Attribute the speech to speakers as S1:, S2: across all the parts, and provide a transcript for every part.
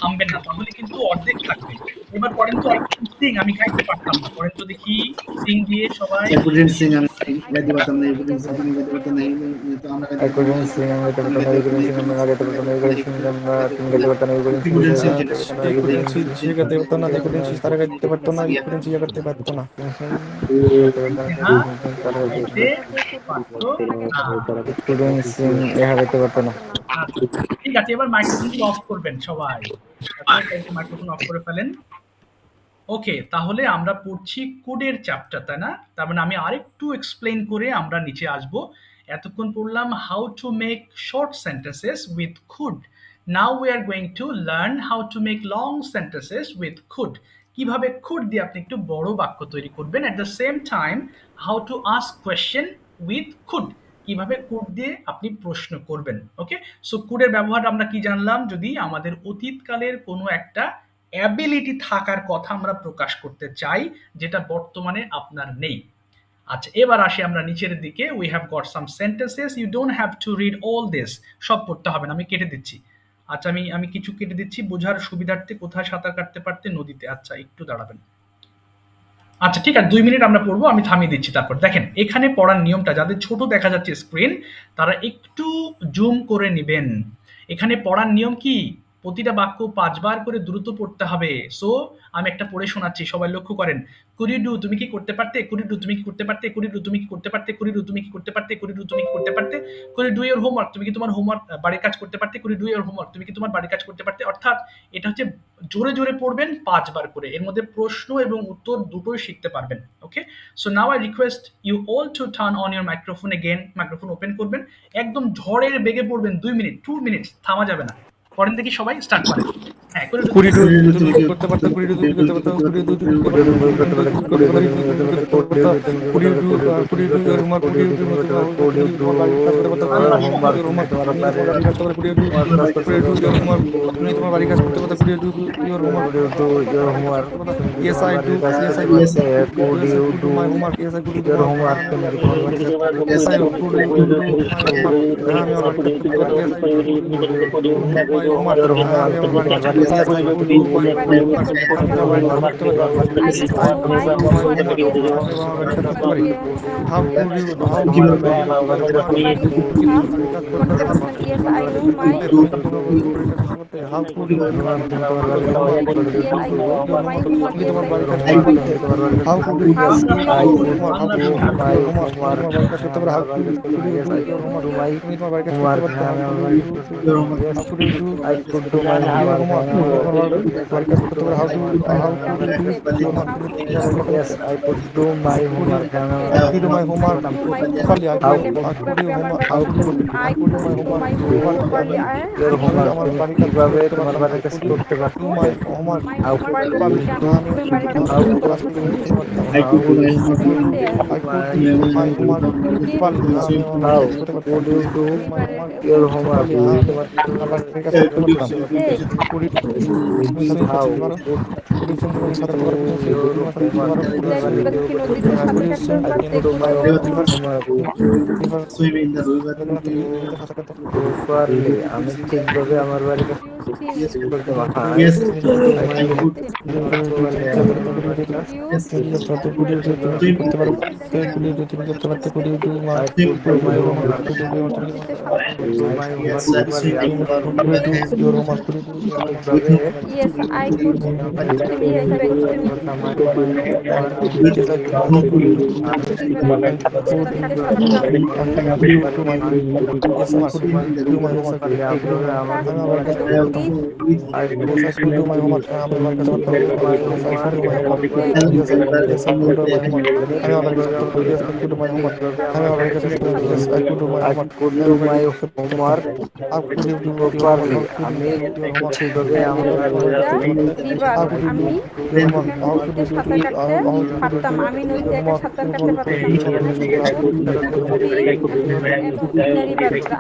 S1: থামবেন না, তাহলে কিন্তু অর্ধেক থাকবে। এবার পড়েন তো সিং, আমি গাইতে পারতাম না, পড়েন তো দেখি সিং দিয়ে সবাই।
S2: I couldn't sing. I গাইতে পারতাম না। I couldn't sing. আমি গাইতে পারতাম না। তো আমরা গাইতে
S3: I
S2: পারতাম না।
S3: couldn't sing, আমি গাইতে
S2: আমি
S3: পারতাম না,
S2: গাইতে
S3: you
S2: পারতাম না।
S3: couldn't
S2: I
S3: sing, আমি
S2: couldn't
S3: গাইতে
S2: sing.
S3: পারতাম না, you couldn't sing, তুমি গাইতে পারতাম না, you couldn't
S2: You
S3: sing,
S2: couldn't sing.
S3: you couldn't
S2: যেটা
S3: sing,
S4: সে করতে পারতো না, দেখো সে তারা গাইতে পারতো না, সে করতে পারতো না।
S1: হ্যাঁ, গাইতে পারতো না।
S3: couldn't sing, এহা গাইতে পারতো না।
S1: আচ্ছা, ঠিক আছে, এবার মাইক্রোফোনগুলো অফ করবেন সবাই। ওকে, মাইক্রোফোন অফ করে ফেলেন। ওকে, তাহলে আমরা পড়ছি কোডের চ্যাপ্টার, তাই না? তার মানে আমি আরেকটু এক্সপ্লেইন করে আমরা নিচে আসব। এতক্ষণ পড়লাম how to make short sentences with could. Now we are going to learn how to make long sentences with could. কিভাবে কুড দিয়ে আপনি একটু বড় বাক্য তৈরি করবেন, at the same time how to ask question with could, কিভাবে could দিয়ে আপনি প্রশ্ন করবেন। ওকে, সো কুডের ব্যবহার আমরা কি জানলাম, যদি আমাদের অতীতকালের কোনো একটা অ্যাবিলিটি থাকার কথা আমরা প্রকাশ করতে চাই, যেটা বর্তমানে আপনার নেই। আচ্ছা, এবার আসি আমরা নিচের দিকে। We have got some sentences, you don't have to read all this, সব পড়তে হবে না, আমি কেটে দিচ্ছি। আচ্ছা, আমি আমি কিছু কেটে দিচ্ছি বোঝার সুবিধার্থে। কোথায় সাঁতার কাটতে পারতে? নদীতে। আচ্ছা, একটু দাঁড়াবেন। আচ্ছা, ঠিক আছে, 2 মিনিট আমরা পড়বো, আমি থামিয়ে দিচ্ছি। তারপর দেখেন এখানে পড়ার নিয়মটা, যাদের ছোট দেখা যাচ্ছে স্ক্রিন, তারা একটু জুম করে নেবেন। এখানে পড়ার নিয়ম কি, প্রতিটা বাক্য 5 বার করে দ্রুত পড়তে হবে। সো আমি একটা পড়ে শোনাচ্ছি, সবাই লক্ষ্য করেন। কুরিডু, তুমি কি করতে পারতে? কুরিডু, তুমি কি করতে পারতে? কুরিডু, তুমি কি করতে পারতে? কুরিডু, তুমি কি করতে পারতে? কুরিডু, তুমি কি করতে পারতে? কুরি ডু ইওর হোমওয়ার্ক, তুমি কি তোমার হোমওয়ার্ক বাড়ির কাজ করতে পারতে? কুরি ডু ইওর হোমওয়ার্ক, তুমি কি তোমার বাড়ির কাজ করতে পারতে? অর্থাৎ এটা হচ্ছে জোরে জোরে পড়বেন 5 বার করে, এর মধ্যে প্রশ্ন এবং উত্তর দুটোই শিখতে পারবেন। Okay, so now I request you all to turn on your microphone again. Microphone open করবেন, একদম ঝড়ের বেগে পড়বেন। 2 মিনিট, 2 মিনিটস, থামা যাবে না। পড়েন দেখি, সবাই স্টার্ট করেন। হ্যাঁ, করে
S4: কুড়ি ডু তুমি কি করতে পারতো, কুড়ি ডু তুমি করতে পারতো, কুড়ি ডু তুমি করতে পারতো, কুড়ি ডু তুমি করতে পারতো, কুড়ি ডু কুড়ি ডু এর হোমওয়ার্ক, কুড়ি ডু তুমি তোমার বাড়ির কাজ করতে পারতো, কুড়ি ডু এর হোমওয়ার্ক তুমি তোমার বাড়ির কাজ করতে পারতো, কুড়ি ডু এর হোমওয়ার্ক তুমি তোমার বাড়ির কাজ করতে পারতো, কুড়ি do your homework, yes I do, yes I
S2: Yes,
S4: could do my homework, yes I could do my homework, yes I could do my homework, হ্যাঁ আমি আমার বাড়ির কাজ করতে পারবো, ইয়েস আই মাই হোমওয়ার্ক, হ্যাঁ আমি আমার বাড়ির কাজ করতে পারবো, yes I could do my homework, আমি আমার বাড়ির কাজ করতে পারি, yes I could do my homework, আমি আমার বাড়ির কাজ করতে পারি। How could you, how could you do my homework, তুমি কি তোমার বাড়ির কাজ করতে পারো?
S5: Yes, I know my
S4: তুমি কি তোমার বাড়ির কাজ করতে? How could you do how could you
S5: yes, I know
S4: your
S5: my
S4: homework,
S5: homework.
S4: তুমি কি
S5: Yes,
S4: তোমার
S5: I
S4: বাড়ির
S5: know
S4: কাজ
S5: my
S4: করতে পারতে?
S5: homework.
S4: How could you
S5: How
S4: do
S5: could
S4: your
S5: you
S4: homework, how could you do your homework, তুমি তোমার বাড়ির কাজ করতে পারো? How could you do your homework, তুমি তোমার বাড়ির কাজ করতে পারতে? How could you do, how could you do
S3: I could do my
S4: your
S3: homework,
S4: homework, তুমি তোমার বাড়ির কাজ করতে পারো? How could you do your homework, তুমি তোমার বাড়ির কাজ
S3: yes,
S4: করতে?
S3: I could do my homework,
S4: I could do my homework properly. I
S3: how
S4: could do homework.
S5: How
S4: I could do my homework properly. আমি
S3: your
S4: কিভাবে
S3: homework
S4: আমার
S3: তুমি
S4: বাড়ির কাজ
S3: কিভাবে
S4: করতে
S3: তোমার
S4: পারতাম? I
S3: বাড়ির কাজ
S4: could
S3: করতে পারো?
S4: do my homework
S3: How could
S4: properly. আমি ঠিকভাবে কাজটি করতে পারতাম।
S2: I could do my
S4: I
S2: homework.
S4: could do my homework properly. আমি আমার
S3: how
S4: বাড়ির কাজ করতে পারতাম।
S3: could you
S4: I
S3: do
S4: could do my homework
S3: your homework?
S4: properly. আমি আমার বাড়ির কাজ করতে পারতাম। কুড়ি তুমি সাঁতার
S3: How
S4: কাটতে পারো?
S3: could
S4: কুড়ি তুমি
S3: you
S4: সাঁতার
S3: do
S4: পারো? কুড়ি
S3: your
S4: তুমি সাঁতার কাটতে পারো?
S3: homework?
S4: কুড়ি
S3: তোমার বাড়িতে
S5: কি নদীতে সাঁতার
S4: কুড়ি
S5: কাটতে
S3: I
S5: পারতে?
S3: could do my homework
S2: Swim in the river.
S3: properly. আমি ঠিকভাবে আমার বাড়ির কাজ
S2: Yes,
S3: করতে পারতাম।
S2: yes,
S3: I
S2: I
S3: could
S2: could.
S3: properly আমি আমার বাড়ির কাজ
S2: Yes,
S4: তুমি কি
S2: swim.
S4: করতে পারো? তুমি করতে পারতে কুড়ি do
S3: I
S2: Swim.
S3: could do my homework.
S4: কুড়ি do
S3: Do my
S2: Yes,
S3: homework properly.
S2: swim
S3: আমি
S2: in the
S4: কুড়ি ডু
S2: river.
S4: ইওর হোমওয়ার্ক, কুড়ি ডু
S3: ঠিকভাবে
S5: Yes, I could. তুমি expect তুমি
S3: করতাম আমার homework
S4: Yes, I could do কুড়ি ডু
S3: আমি
S5: কিভাবে
S4: I could
S5: সাঁতার কাটতে পারতাম?
S4: do my yes I could do my homework
S3: পারলে আমি আমার
S4: আমি আমার কাছে করতে পারতাম
S3: I could
S4: yes I could do my homework আমি আমার কাছে করতে পারতাম yes I could do my homework yes I could do my homework আমি আমার কাছে করতে পারতাম yes I could do my homework আমি আমার কাছে করতে পারতাম yes I could do my
S3: I
S4: homework
S3: could
S4: আমি
S3: do
S4: আমার
S3: my
S4: কাছে করতে পারতাম
S3: homework
S4: how could you do your
S3: properly.
S4: homework how could
S3: আমি
S4: you do your homework
S3: ঠিকভাবে আমার
S5: river
S4: how could you do
S5: আমি
S4: your homework how could
S5: নদীতে
S4: you do
S5: সাঁতার কাটতে
S4: how could you
S5: পারতাম।
S4: do
S5: আমি
S4: your
S5: নদীতে একা
S4: homework
S5: সাঁতার কাটতে পারতাম।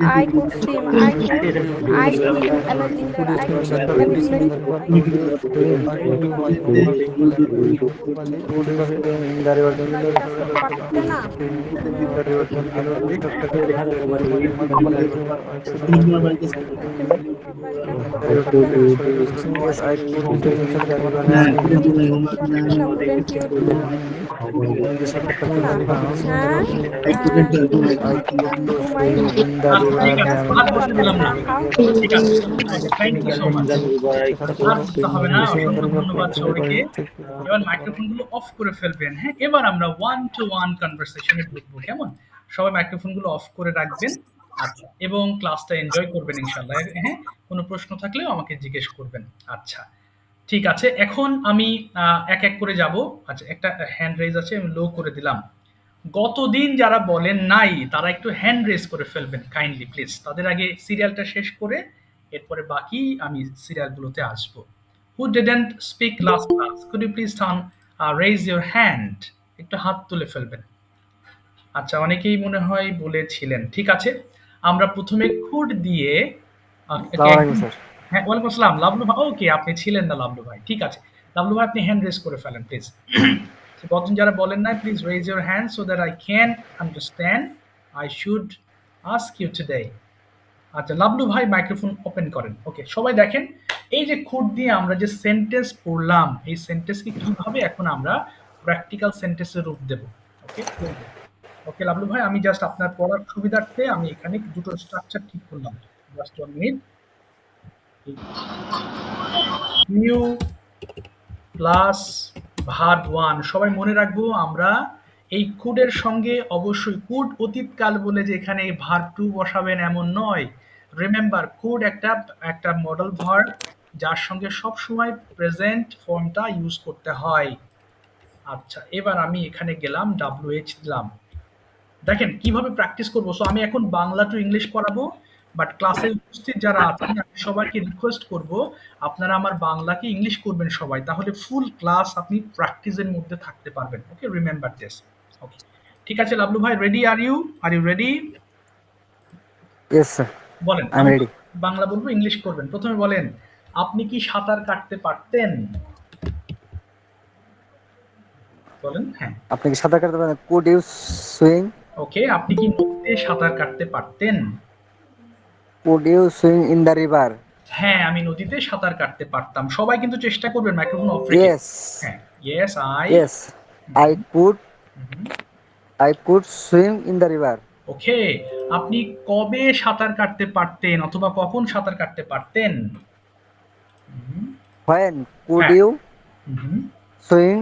S5: I could swim in the river. I could imagine the
S4: could you swim in the river?
S5: Can
S4: Could
S5: you
S4: you swim in
S5: explain?
S4: the river? I could do my homework properly. কিভাবে
S5: পারতে না
S2: তোমার বাড়িতে
S5: বাড়ির কাজ করতে পারতে না
S3: Yes, I could swim in the river.
S2: হ্যাঁ কুড়ে দিন হোমওয়ার্ক না
S5: পারতে না wouldn't you do পারতে না হ্যাঁ
S2: I couldn't do my homework
S5: do my
S3: In the
S1: আচ্ছা, ঠিক আছে, আর বলতে দিলাম না।
S5: how
S1: ঠিক আছে, থ্যাংক ইউ সো মাচ। আর বলতে হবে না, অসংখ্য ধন্যবাদ সবাইকে। এবার মাইক্রোফোনগুলো অফ করে ফেলবেন। হ্যাঁ, এবার আমরা 1-to-1 কনভারসেশনে ঢুকবো, কেমন? সবাই মাইক্রোফোনগুলো অফ করে রাখবেন। আচ্ছা, এবং ক্লাসটা এনজয় করবেন ইনশাআল্লাহ। হ্যাঁ, কোনো প্রশ্ন থাকলেও আমাকে জিজ্ঞেস করবেন। আচ্ছা, ঠিক আছে, এখন আমি এক এক করে যাব। আচ্ছা, একটা হ্যান্ড রেজ আছে, আমি লো করে দিলাম। গতদিন যারা বলেন নাই তারা একটু হ্যান্ড রেজ করে ফেলবেন কাইন্ডলি প্লিজ। তাদের আগে সিরিয়ালটা শেষ করে এরপরে বাকি আমি সিরিয়ালগুলোতে আসবো। Who didn't speak last class, could you please turn raise your hand, একটু হাত তুলে ফেলবেন। আচ্ছা, অনেকেই মনে হয় বলেছিলেন। ঠিক আছে, আমরা প্রথমে কোড দিয়ে হ্যাঁ, ওয়ালাইকুম আসসালাম লাবলু ভাই। ওকে, আপনি ছিলেন না লাবলু ভাই, ঠিক আছে। লাবলু ভাই, আপনি হ্যান্ড রেজ করে ফেলেন প্লিজ। গতদিন যারা বলেন না, please raise your hand so that I can understand I should ask you today. আচ্ছা, লাবলু ভাই মাইক্রোফোন ওপেন করেন। ওকে, সবাই দেখেন, এই যে কোড দিয়ে আমরা যে সেন্টেন্স পড়লাম, এই সেন্টেন্সকে কিভাবে এখন আমরা প্র্যাকটিক্যাল সেন্টেন্সে রূপ দেব। ওকে, ওকে লাবলু ভাই, আমি জাস্ট আপনার পড়ার সুবিধার্থে আমি এখানে দুটো স্ট্রাকচার ঠিক করলাম। Just 1 minute. New plus verb 1, সবাই মনে রাখবো আমরা এই কুডের সঙ্গে অবশ্যই কুড অতীতকাল বলে যে এখানে ভার্ব 2 বসাবেন এমন নয়। রিমেম্বার, কুড একটা মডেল ভার্ব যার সঙ্গে সব সময় প্রেজেন্ট ফর্মটা ইউজ করতে হয়। আচ্ছা, এবার আমি এখানে গেলাম, WH দিলাম। দেখেন কিভাবে প্র্যাকটিস করবো। সো আমি এখন বাংলা টু ইংলিশ করাবো, বাট ক্লাসে উপস্থিত যারা আছেন আমি সবাইকে রিকোয়েস্ট করব আপনারা আমার বাংলাকে ইংলিশ করবেন সবাই, তাহলে ফুল ক্লাস আপনি প্র্যাকটিসের মধ্যে থাকতে পারবেন। ওকে, রিমেম্বার দিস। ওকে, ঠিক আছে লাবলু ভাই, ready? Are you ready?
S3: Yes, sir.
S1: বলেন।
S3: I'm ready.
S1: বাংলা বলবো, ইংলিশ করবেন। প্রথমে বলেন, আপনি কি সাঁতার কাটতে পারতেন? বলেন। হ্যাঁ,
S3: আপনি কি সাঁতার কাটতে পারেন? Could you swim?
S1: ওকে, আপনি কি নদীতে সাঁতার কাটতে পারতেন?
S3: Could you swim in the river?
S1: হ্যাঁ, আমি নদীতে সাঁতার কাটতে পারতাম। সবাই কিন্তু চেষ্টা করবেন মাইক্রোফোন অফ রেখে।
S3: Yes.
S1: হ্যাঁ, yes I.
S3: Yes, I could swim in the river.
S1: ওকে, আপনি কবে সাঁতার কাটতে পারতেন অথবা কখন সাঁতার কাটতে পারতেন?
S3: When could
S1: হ্যাঁ।
S3: you swim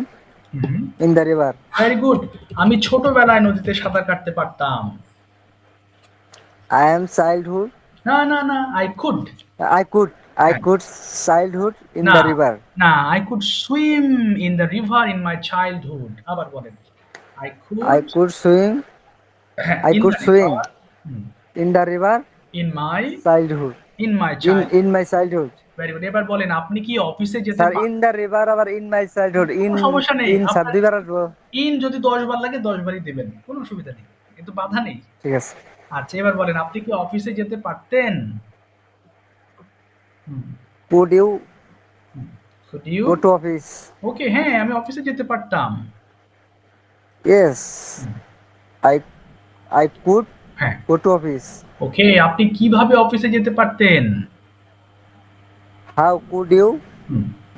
S3: in the river?
S1: Very good, আমি ছোটবেলায় নদীতে সাঁতার কাটতে পারতাম।
S3: I am childhood.
S1: না না না, I could
S3: childhood in
S1: না
S3: the river.
S1: না, I could swim in the river in my childhood। আবার বলেন, I
S3: I could swim.
S1: হ্যাঁ,
S3: I
S1: in
S3: could
S1: the
S3: swim
S1: river, hmm,
S3: in the river
S1: in my
S3: childhood.
S1: child।
S3: In my childhood.
S1: Very good, এবার বলেন, আপনি কি অফিসে যেতে
S3: Sir, in the river or in my childhood.
S1: কোনো সমস্যা নেই,
S3: In
S1: আপনার
S3: Sardibar.
S1: ইন যদি 10 বার লাগে 10 বারই দেবেন, কোনো অসুবিধা নেই, কিন্তু বাধা নেই।
S3: ঠিক আছে।
S1: আচ্ছা, এবার বলেন, আপনি কি অফিসে যেতে পারতেন?
S3: Could you
S1: Could you?
S3: go to office?
S1: ওকে, হ্যাঁ, আমি অফিসে যেতে পারতাম।
S3: Yes. I could
S1: হ্যাঁ,
S3: go to office.
S1: ওকে, আপনি কিভাবে অফিসে যেতে পারতেন?
S3: How could you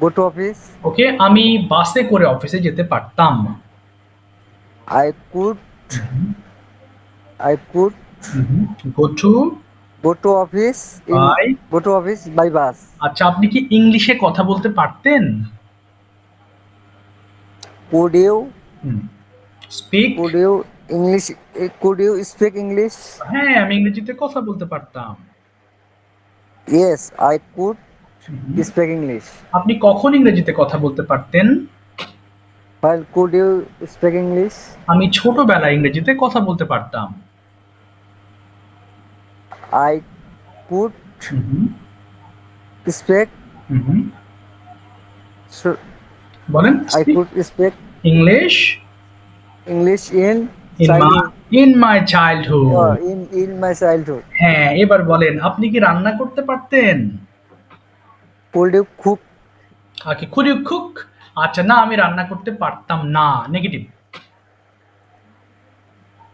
S3: go to office?
S1: ওকে, আমি বাসে করে অফিসে যেতে পারতাম।
S3: I could
S1: go to
S3: office
S1: by
S3: by bus.
S1: আচ্ছা, আপনি কি ইংলিশে কথা বলতে পারতেন?
S3: Could you
S1: speak?
S3: Could you speak English?
S1: হ্যাঁ, আমি ইংরেজিতে কথা বলতে পারতাম।
S3: Yes, I could speak English.
S1: আপনি কখন ইংরেজিতে কথা বলতে পারতেন?
S3: While could you speak English?
S1: আমি ছোটবেলায় ইংরেজিতে কথা বলতে পারতাম।
S3: I could speak.
S1: বলেন।
S3: I could speak
S1: English in my childhood.
S3: In my childhood.
S1: হ্যাঁ, এবার বলেন, আপনি কি রান্না করতে পারতেন?
S3: Could you cook?
S1: Okay, could you cook? আচ্ছা, না আমি রান্না করতে পারতাম না, নেগেটিভ।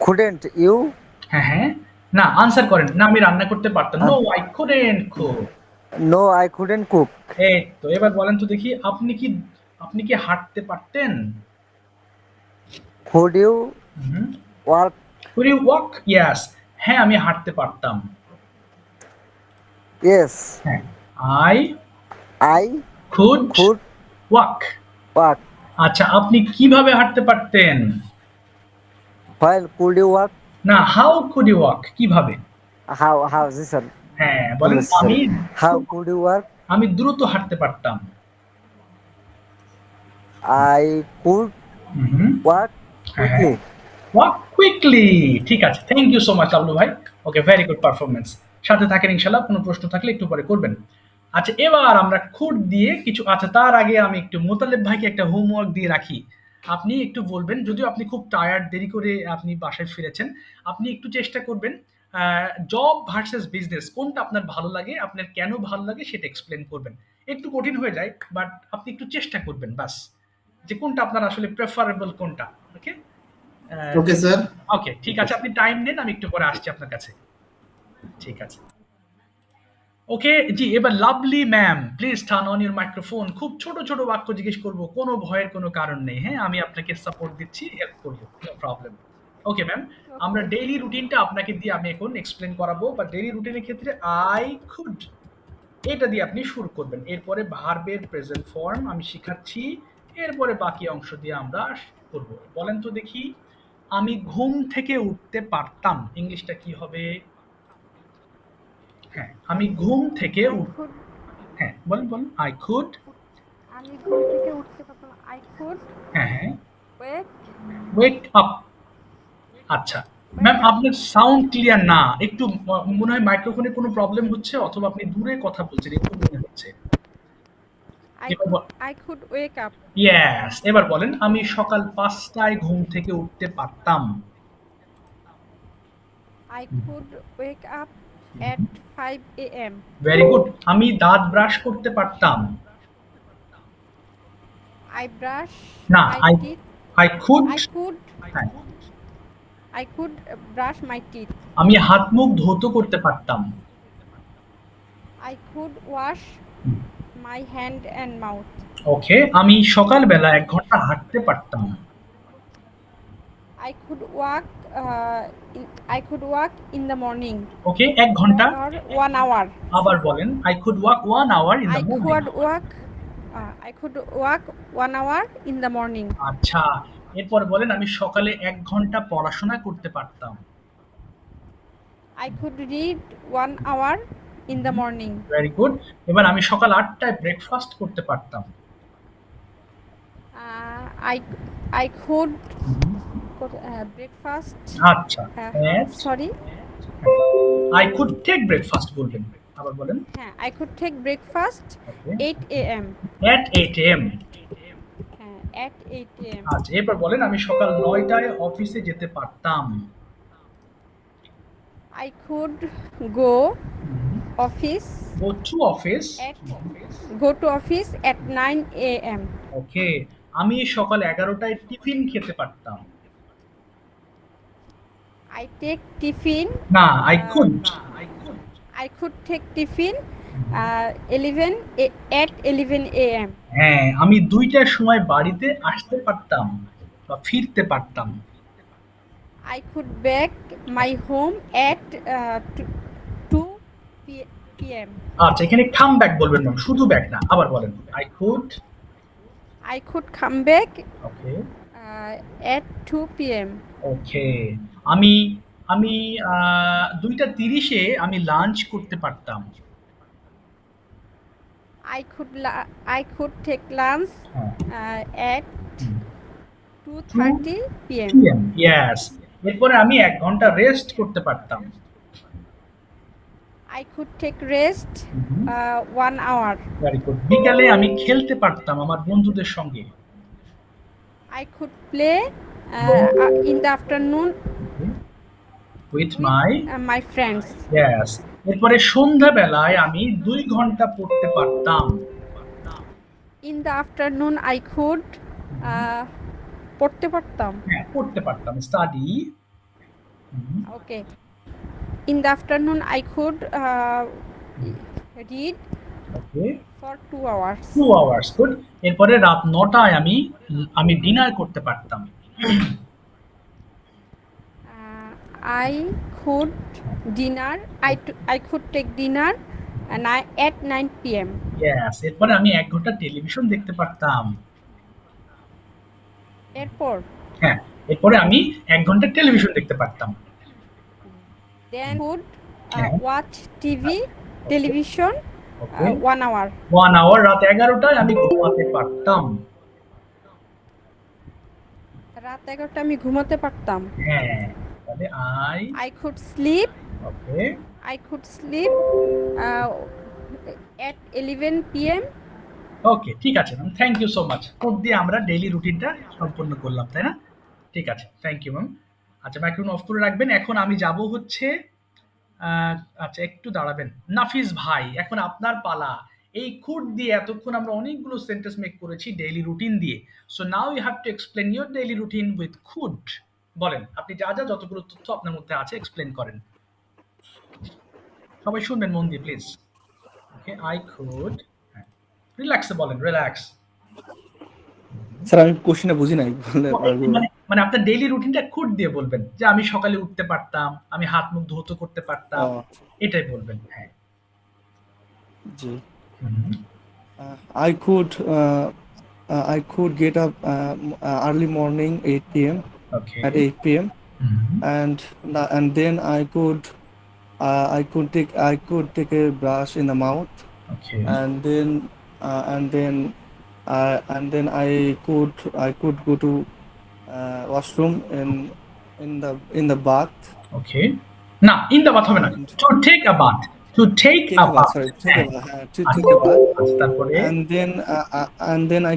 S3: Couldn't you?
S1: হ্যাঁ, হ্যাঁ। না, আনসার করেন। না আমি রান্না করতে পারতাম। No I couldn't cook.
S3: No, I couldn't cook.
S1: এই তো এবার বলেন তো দেখি, আপনি কি হাঁটতে পারতেন?
S3: Could you
S1: hmm.
S3: walk?
S1: Could you walk? Yes. হ্যাঁ, আমি হাঁটতে পারতাম।
S3: Yes,
S1: হ্যাঁ, I
S3: I
S1: could
S3: could
S1: walk.
S3: walk.
S1: আচ্ছা, আপনি কিভাবে হাঁটতে পারতেন?
S3: While could you walk?
S1: না, হাউ কুড ইউ ওয়াক? কিভাবে?
S3: How this one?
S1: হ্যাঁ, বলেন
S3: Unnecessary. How could you walk?
S1: আমি দ্রুত হাঁটতে পারতাম।
S3: I could
S1: hmm.
S3: walk quickly.
S1: Walk quickly. ঠিক আছে, থ্যাংক ইউ সো মাচ আবলু ভাই। ওকে, ভেরি গুড পারফরমেন্স। সাথে থাকেন ইনশাল্লাহ, কোনো প্রশ্ন থাকলে একটু পরে করবেন। আচ্ছা, এবার আমরা খুঁট দিয়ে কিছু, আচ্ছা তার আগে আমি একটু মোতালেব ভাইকে একটা হোমওয়ার্ক দিয়ে রাখি। আপনি একটু বলবেন, যদিও আপনি খুব টায়ার্ড, দেরি করে আপনি বাসায় ফিরেছেন, আপনি একটু চেষ্টা করবেন জব ভার্সেস বিজনেস কোনটা আপনার ভালো লাগে, আপনার কেন ভালো লাগে সেটা এক্সপ্লেন করবেন। একটু কঠিন হয়ে যায়, বাট আপনি একটু চেষ্টা করবেন বাস, যে কোনটা আপনার আসলে প্রেফারেবল কোনটা। ওকে,
S2: ওকে স্যার।
S1: ওকে, ঠিক আছে, আপনি টাইম নেন, আমি একটু পরে আসছি আপনার কাছে। ঠিক আছে। ওকে জি, এবার lovely ma'am, please turn on your microphone. খুব ছোট ছোট বাক্য জিজ্ঞেস করব, কোনো ভয়ের কোনো কারণ নেই। হ্যাঁ, আমি আপনাকে সাপোর্ট দিচ্ছি, হেল্প করবো, নো প্রবলেম। ওকে ম্যাম, আমরা ডেইলি রুটিনটা আপনাকে দিয়ে আমি এখন এক্সপ্লেন করাবো, বা ডেইলি রুটিনের ক্ষেত্রে আই কুড এটা দিয়ে আপনি শুরু করবেন। এরপরে ভার্বের প্রেজেন্ট ফর্ম আমি শিখাচ্ছি, এরপরে বাকি অংশ দিয়ে আমরা করব। বলেন তো দেখি, আমি ঘুম থেকে উঠতে পারতাম, ইংলিশটা কি হবে? হ্যাঁ, আমি ঘুম থেকে হ্যাঁ বলেন বলেন, আই কুড।
S5: আমি ঘুম থেকে উঠতে পারতাম। আই কুড
S1: হ্যাঁ, হ্যাঁ,
S5: ওয়েক
S1: ওয়েক আপ। আচ্ছা ম্যাম, আপনার সাউন্ড ক্লিয়ার না, একটু মনে হয় মাইক্রোফোনে কোনো প্রবলেম হচ্ছে, অথবা আপনি দূরে কথা বলছেন, একটু মনে হচ্ছে।
S5: I could wake up.
S1: Yes, এবার বলেন, আমি সকাল 5টায় ঘুম থেকে উঠতে পারতাম।
S5: I could wake up at 5 a.m.
S1: Very good. আমি দাঁত ব্রাশ করতে পারতাম।
S5: I brush
S1: না,
S5: my
S1: I
S5: teeth.
S1: I could.
S5: I could brush my teeth.
S1: আমি হাত মুখ ধৌত করতে পারতাম।
S5: I could wash my hand and mouth.
S1: ওকে, আমি সকালবেলা 1 ঘন্টা হাঁটতে পারতাম।
S5: I could walk in the morning.
S1: ওকে, 1 ঘন্টা।
S5: Or 1 hour.
S1: আবার বলেন, I could walk 1 hour in the morning.
S5: I could walk 1 hour in the morning.
S1: আচ্ছা, এরপর বলেন, আমি সকালে 1 ঘন্টা পড়াশোনা করতে পারতাম।
S5: I could read 1 hour in the morning.
S1: Very good. এবার আমি সকাল 8টায় ব্রেকফাস্ট করতে পারতাম।
S5: I could breakfast.
S1: আচ্ছা,
S5: Sorry.
S1: I could take breakfast বলবেন। আবার বলেন।
S5: হ্যাঁ, I could take breakfast 8 a.m.
S1: At 8 a.m.
S5: হ্যাঁ, at 8 a.m.
S1: আচ্ছা, এরপর বলেন, আমি সকাল 9টায় অফিসে যেতে পারতাম।
S5: I could go office. Go to office at 9 a.m.
S1: ওকে, আমি সকাল 11টায় টিফিন খেতে পারতাম।
S5: I take tiffin.
S1: না, I could.
S5: I could take tiffin at 11 a.m.
S1: হ্যাঁ, আমি 2টার সময় বাড়িতে আসতে পারতাম বা ফিরতে পারতাম।
S5: I could back my home at 2 p.m.
S1: আচ্ছা, এখানে কাম ব্যাক বলবেন না, শুধু ব্যাক না, আবার বলেন, I could
S5: come back
S1: okay
S5: at 2 p.m.
S1: ওকে, আমি আমি 2:30-এ আমি লাঞ্চ করতে পারতাম।
S5: I could take lunch at 2:30 p.m.
S1: Yes, এরপরে আমি 1 ঘন্টা রেস্ট করতে পারতাম।
S5: I could take rest 1 hour.
S1: Very good. বিকালে আমি খেলতে পারতাম আমার বন্ধুদের সঙ্গে।
S5: I could play in the afternoon
S1: with my
S5: my friends.
S1: yes. এরপরে সন্ধ্যাবেলায় আমি 2 ঘন্টা পড়তে পারতাম।
S5: In the afternoon, I could পড়তে পারতাম।
S1: হ্যাঁ, পড়তে পারতাম। Study
S5: Okay. In the afternoon, I could read
S1: okay
S5: for 2 hours.
S1: 2 hours good. এরপরে রাত 9টায় আমি ডিনার করতে পারতাম।
S5: I could dinner. I could take dinner and at 9 p.m.
S1: Yes, এরপরে আমি 1 ঘন্টা টেলিভিশন দেখতে পারতাম।
S5: এরপর
S1: হ্যাঁ, এরপরে আমি 1 ঘন্টা টেলিভিশন দেখতে পারতাম।
S5: then could
S1: হ্যাঁ।
S5: watch TV, television
S1: ওকে
S5: 1 hour.
S1: 1 আওয়ার রাত 11টায় আমি ঘুমাতে পারতাম।
S5: রাত 11টা আমি ঘুমাতে পারতাম।
S1: হ্যাঁ, তাহলে
S5: I could sleep.
S1: Okay
S5: I could sleep at 11 p.m.
S1: Okay ঠিক আছে ma'am, thank you so much. Could দিয়ে আমরা ডেইলি রুটিনটা সম্পূর্ণ করলাম, তাই না? ঠিক আছে, থ্যাংক ইউ ম্যাম। আচ্ছা, মাইক্রোফোন অফ করে রাখবেন। এখন আমি যাব হচ্ছে আচ্ছা একটু দাঁড়াবেন নাফিস ভাই, এখন আপনার পালা। এই কুড দিয়ে এতক্ষণ আমরা অনেকগুলো সেন্টেন্স মেক করেছি ডেইলি রুটিন দিয়ে। So now you have to explain your daily routine with could. বলেন, আপনি যা যা যতগুলো তথ্য আপনার মধ্যে আছে এক্সপ্লেন করেন। সবাই শুনবেন মন দিয়ে প্লিজ। ওকে, আই কুড, রিল্যাক্সে বলেন, রিল্যাক্স।
S4: স্যার আমি কোশ্চেনটা বুঝি নাই, বললে পারবো?
S1: মানে আপনার ডেইলি রুটিনটা কুড দিয়ে বলবেন, যে আমি সকালে উঠতে পারতাম, আমি হাত মুখ ধৌত করতে পারতাম,
S4: ও,
S1: এটাই বলবেন। হ্যাঁ,
S4: জি।
S1: হুম,
S4: I could get up early morning 8 p.m.
S1: Okay,
S4: at 8 p.m.
S1: Hmm,
S4: and then I could take a brush in the mouth,
S1: okay,
S4: and then I could go to washroom in the bath.
S1: ওকে। না, in the bath হবে না,
S4: And
S1: to take a bath, to take
S4: take
S1: a
S4: a bath,
S1: bath.
S4: sorry, take a bath, to take a bath.
S1: আচ্ছা, তারপরে
S4: And then I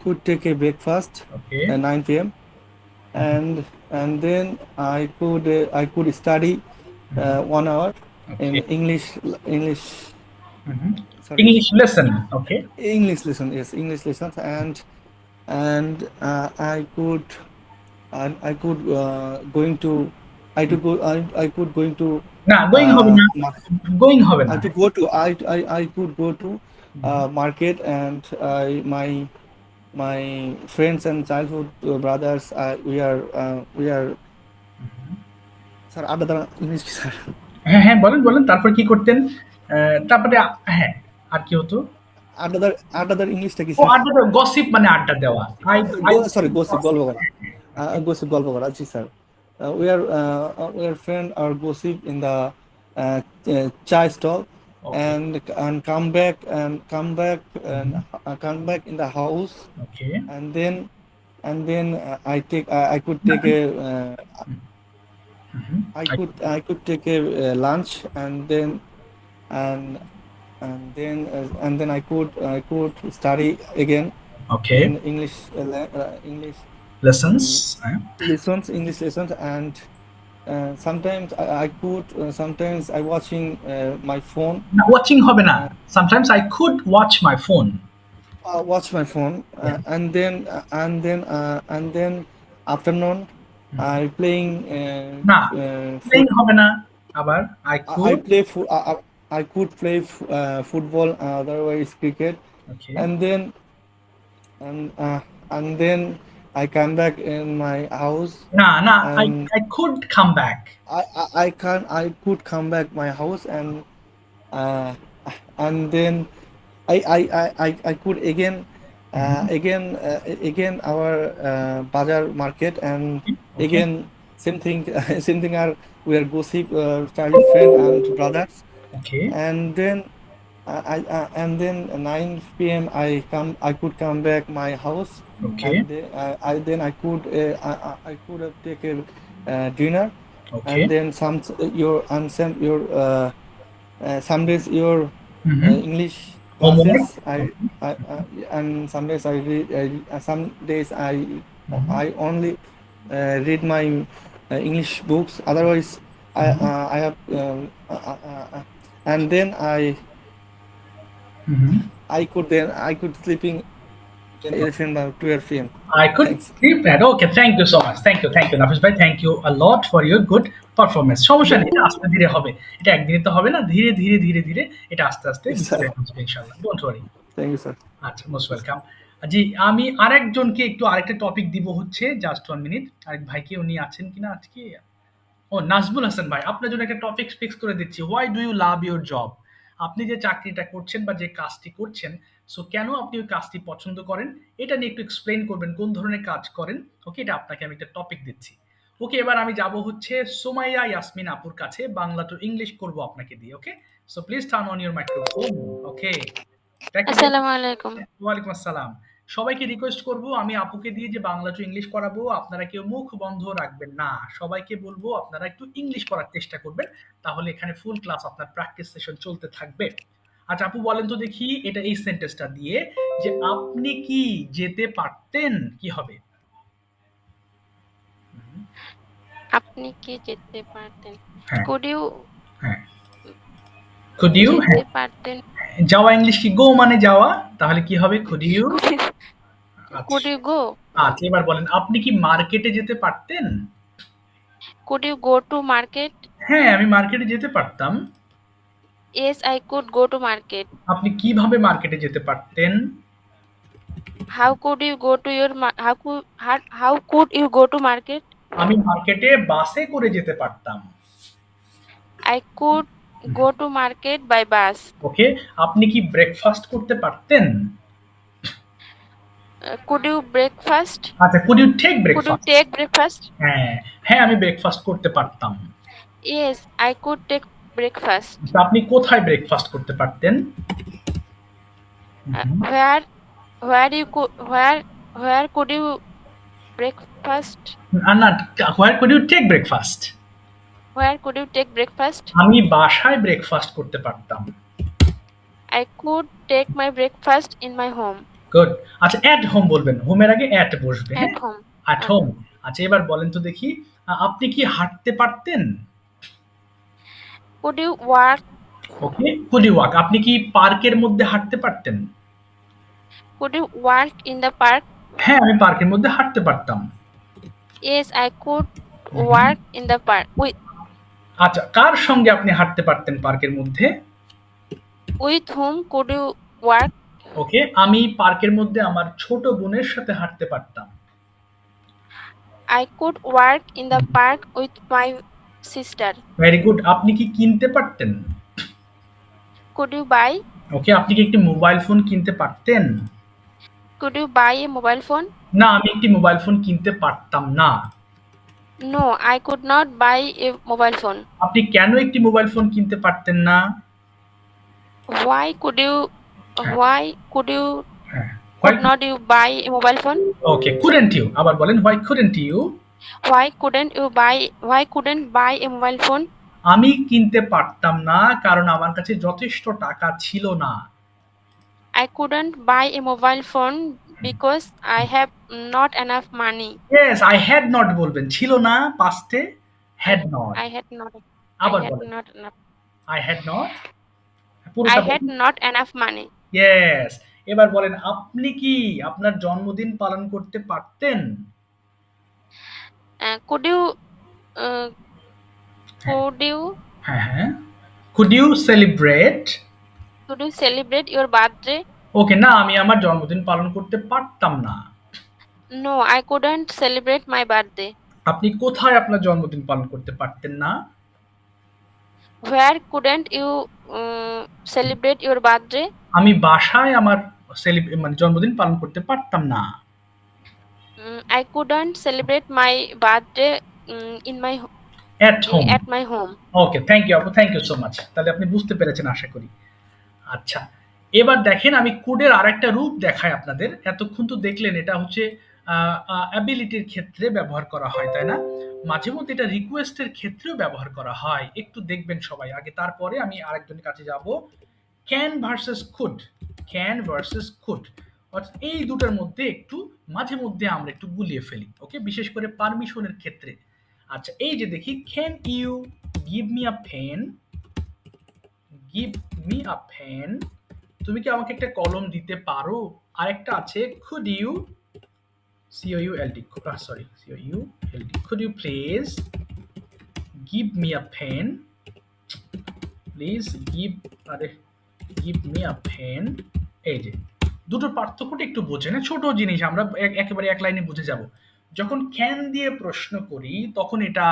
S4: could take a breakfast
S1: okay,
S4: at 9 p.m. and then I could study 1 hour in
S1: okay,
S4: English sorry
S1: English lesson, okay,
S4: English lesson, yes, English lessons. And I could going to I could going to
S1: না going হবে না, going হবে না।
S4: to go to I could go to market, and my friends and childhood brothers, we are sir আড্ডা দ্বারা English কি sir?
S1: হ্যাঁ হ্যাঁ, বলেন বলেন, তারপর কি করতেন? তারপরে হ্যাঁ, আর কি হতো?
S4: আড্ডা দ্বারা ইংলিশটা কি
S1: ও
S4: স্যার?
S1: আড্ডা দেওয়া, গসিপ মানে আড্ডা দেওয়া।
S4: সরি, gossip, গল্প করা। Gossip, গল্প করা, জি sir. We are friend or gossip in the chai stall,
S1: okay,
S4: and come back in the house,
S1: okay,
S4: and then I could take a I could take a lunch, and then I could study again
S1: okay,
S4: in English
S1: lessons,
S4: English lessons, and sometimes sometimes I watching my phone,
S1: না watching হবে না, sometimes I could watch my phone.
S4: watch my phone, and then afternoon I playing
S1: না, playing হবে না, আবার I could,
S4: I could play football, otherwise cricket,
S1: okay,
S4: and then I come back in my house.
S1: না না, I
S4: And
S1: could come back.
S4: I could come back my house, uh, and then I could again our bazar market, and
S1: Okay.
S4: again same thing same thing, we are gossip, childhood friend and brothers,
S1: okay,
S4: and then and then 9 p.m. I could come back my house,
S1: okay,
S4: and then I could take a dinner,
S1: okay,
S4: and then some some days your English
S1: Homework?
S4: classes, and some days I read, some days I only read my English books. Otherwise, I have and then I could sleeping 11 or 12 p.m.
S1: I could
S4: Thanks.
S1: sleep that. Okay, thank you so much. Thank you, Nafis ভাই. Thank you a lot for your good performance. সমস্যা নেই, এটা আস্তে ধীরে হবে। এটা একদিনে তো হবে না, ধীরে ধীরে ধীরে ধীরে এটা আস্তে আস্তে
S4: Yes,
S1: বুঝতে
S4: sir.
S1: পারবে ইনশাআল্লাহ। Don't worry.
S4: Thank you, sir.
S1: আচ্ছা, মোস্ট ওয়েলকাম। জি, আমি আরেকজনকে একটু আরেকটা টপিক দিব হচ্ছে, জাস্ট 1 মিনিট। আরেক ভাইকে, উনি আছেন কিনা আজকে? ও নাজমুল হাসান ভাই, আপনার জন্য একটা টপিক ফিক্স করে দিচ্ছি। Why do you love your job? আপনি যে চাকরিটা করছেন বা যে কাজটি করছেন, সো কেন আপনি ওই কাজটি পছন্দ করেন, এটা নিয়ে একটু এক্সপ্লেইন করবেন, কোন ধরনের কাজ করেন। ওকে, এটা আপনাকে আমি একটা টপিক দিচ্ছি। ওকে, এবার আমি যাব হচ্ছে সোমাইয়া ইয়াসমিন আপুর কাছে, বাংলা টু ইংলিশ করব আপনাকে দিয়ে। Okay, so please turn on your microphone. Okay,
S6: আসসালামু আলাইকুম।
S1: ওয়ালাইকুম আসসালাম। সবাইকে রিকোয়েস্ট করব, আমি আপুকে দিয়ে যে বাংলা টু ইংলিশ করাবো, আপনারা কেউ মুখ বন্ধ রাখবেন না। সবাইকে বলবো আপনারা একটু ইংলিশ করার চেষ্টা করবেন, তাহলে এখানে ফুল ক্লাস আপনার প্র্যাকটিস সেশন চলতে থাকবে। আচ্ছা আপু, বলেন তো দেখি, এটা এই সেন্টেন্সটা দিয়ে যে আপনি কি যেতে পারতেন, কি হবে?
S6: আপনি কি যেতে পারতেন?
S1: হ্যাঁ,
S6: কুড ইউ
S1: হ্যাঁ। কুড ইউ,
S6: যেতে
S1: হ্যাঁ।
S6: পারতেন?
S1: যাওয়া ইংলিশ কি গো মানে যাওয়া, তাহলে কি হবে? Could you.
S6: কুড
S1: আচ্ছা,
S6: ইউ গো?
S1: আচ্ছা এবার বলেন, আপনি কি মার্কেটে যেতে পারতেন?
S6: Could you go to market?
S1: হ্যাঁ, আমি মার্কেটে যেতে পারতাম।
S6: Yes, I could go to market.
S1: আপনি কিভাবে মার্কেটে যেতে পারতেন?
S6: How could you go to your how could you go to market?
S1: আমি মার্কেটে বাসে করে যেতে পারতাম।
S6: I could go to market by bus.
S1: Okay, আপনি কি ব্রেকফাস্ট করতে পারতেন?
S6: Could you breakfast?
S1: আচ্ছা, could you take
S6: could you
S1: breakfast?
S6: Take breakfast?
S1: হ্যাঁ, হ্যাঁ আমি ব্রেকফাস্ট করতে পারতাম।
S6: Yes, I could take breakfast.
S1: তো আপনি কোথায় ব্রেকফাস্ট করতে পারতেন?
S6: Where where you where could you breakfast?
S1: না, where could you take breakfast?
S6: Where could you take breakfast?
S1: আমি বাসায় ব্রেকফাস্ট করতে পারতাম।
S6: I could take my breakfast in my home.
S1: Good. আচ্ছা, এট হোম বলবেন, হোমের আগে এট বসবে।
S6: At
S1: হ্যাঁ,
S6: home.
S1: At home. আচ্ছা এবার বলেন তো দেখি, আপনি কি হাঁটতে পারতেন?
S6: Could you walk?
S1: Okay, could you walk. আপনি কি পার্কের মধ্যে হাঁটতে পারতেন?
S6: Could you walk in the park?
S1: হ্যাঁ, আমি পার্কের মধ্যে হাঁটতে পারতাম।
S6: Yes, I could walk in the park.
S1: আচ্ছা, কার সঙ্গে আপনি হাঁটতে পারতেন পার্কের মধ্যে?
S6: With whom could you walk?
S1: ওকে, আমি পার্কের মধ্যে আমার ছোট বোনের সাথে হাঁটতে পারতাম।
S6: I could walk in the park with my sister.
S1: Very good. আপনি কি কিনতে পারতেন?
S6: Could you buy?
S1: ওকে, আপনি কি একটি মোবাইল ফোন কিনতে পারতেন?
S6: Could you buy a mobile phone?
S1: না, আমি একটি মোবাইল ফোন কিনতে পারতাম না।
S6: No, I could not buy a mobile phone.
S1: আপনি কেন একটি মোবাইল ফোন কিনতে পারতেন না?
S6: Why could you
S1: হ্যাঁ,
S6: could not you buy a mobile phone?
S1: Okay, couldn't you. আবার বলেন, why couldn't you?
S6: Why couldn't buy a mobile phone?
S1: আমি কিনতে পারতাম না কারণ আমার কাছে যথেষ্ট টাকা ছিল না।
S6: I couldn't buy a mobile phone because I have not enough money.
S1: Yes, I had not বলবেন, ছিল না পাস্টে, had not.
S6: I had not
S1: আবার
S6: I had
S1: বলেন,
S6: not enough
S1: I had not.
S6: I
S1: পুরোটা
S6: had not enough money.
S1: Yes. এবার বলেন, আপনি কি আপনার জন্মদিন পালন করতে পারতেন?
S6: Could you
S1: হ্যাঁ, হ্যাঁ। Could you celebrate?
S6: celebrate your birthday?
S1: Okay, না আমি আমার জন্মদিন পালন করতে পারতাম না।
S6: No, I couldn't celebrate my birthday.
S1: আপনি কোথায় আপনার জন্মদিন পালন করতে পারতেন না?
S6: Where couldn't you celebrate your birthday?
S1: আমি বাসায় আমার মানে জন্মদিন পালন করতে পারতাম না।
S6: I couldn't celebrate my birthday in my
S1: at home.
S6: at my home.
S1: Okay, thank you আপু, থ্যাংক ইউ সো মাচ। তাহলে আপনি বুঝতে পেরেছেন আশা করি। আচ্ছা, এবার দেখেন আমি কুডের আরেকটা রূপ দেখাই আপনাদের। এতক্ষণ তো দেখলেন এটা হচ্ছে অ্যাবিলিটির ক্ষেত্রে ব্যবহার করা হয়, তাই না? মাঝে মধ্যে এটা রিকোয়েস্টের ক্ষেত্রেও ব্যবহার করা হয়। একটু দেখবেন সবাই আগে, তারপরে আমি আরেকজনের কাছে যাব। Can versus could, can versus could, অর্থাৎ এই দুটার মধ্যে একটু মাঝে মধ্যে আমরা একটু গুলিয়ে ফেলি। ওকে, বিশেষ করে পারমিশনের ক্ষেত্রে আচ্ছা, এই যে দেখি, can you give me a pen, give me a pen, তুমি কি আমাকে একটা কলম দিতে পারো? আরেকটা আছে, could you, C-O-U-L-D, sorry, C-O-U-L-D, could you please give me a pen, please give, আরে গিভ মি আ পেন। এই যে দুটোর পার্থক্যটা একটু বোঝে না, ছোট জিনিস, আমরা একেবারে এক লাইনে বুঝে যাব। যখন ক্যান দিয়ে প্রশ্ন করি তখন এটা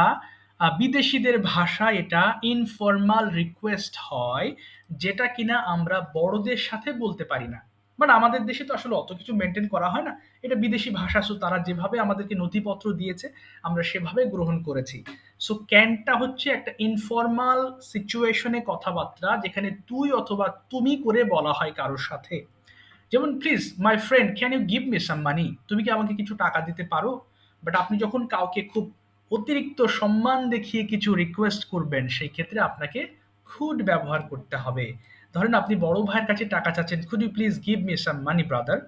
S1: বিদেশিদের ভাষায় এটা ইনফর্মাল রিকোয়েস্ট হয়, যেটা কিনা আমরা বড়দের সাথে বলতে পারি না। বাট আমাদের দেশে তো আসলে অত কিছু মেনটেন করা হয় না, এটা বিদেশি ভাষা, সো তারা যেভাবে আমাদেরকে নথিপত্র দিয়েছে আমরা সেভাবে গ্রহণ করেছি। সো ক্যানটা হচ্ছে একটা ইনফর্মাল সিচুয়েশনে কথাবার্তা, যেখানে তুই অথবা তুমি করে বলা হয় কারোর সাথে। যেমন, please my friend, can you give me some money, তুমি কি আমাকে কিছু টাকা দিতে পারো? বাট আপনি যখন কাউকে খুব অতিরিক্ত সম্মান দেখিয়ে কিছু রিকোয়েস্ট করবেন, সেই ক্ষেত্রে আপনাকে খুড ব্যবহার করতে হবে। ধরেন আপনি বড় ভাইয়ের কাছে টাকা চাচ্ছেন, could you please give me some money brother,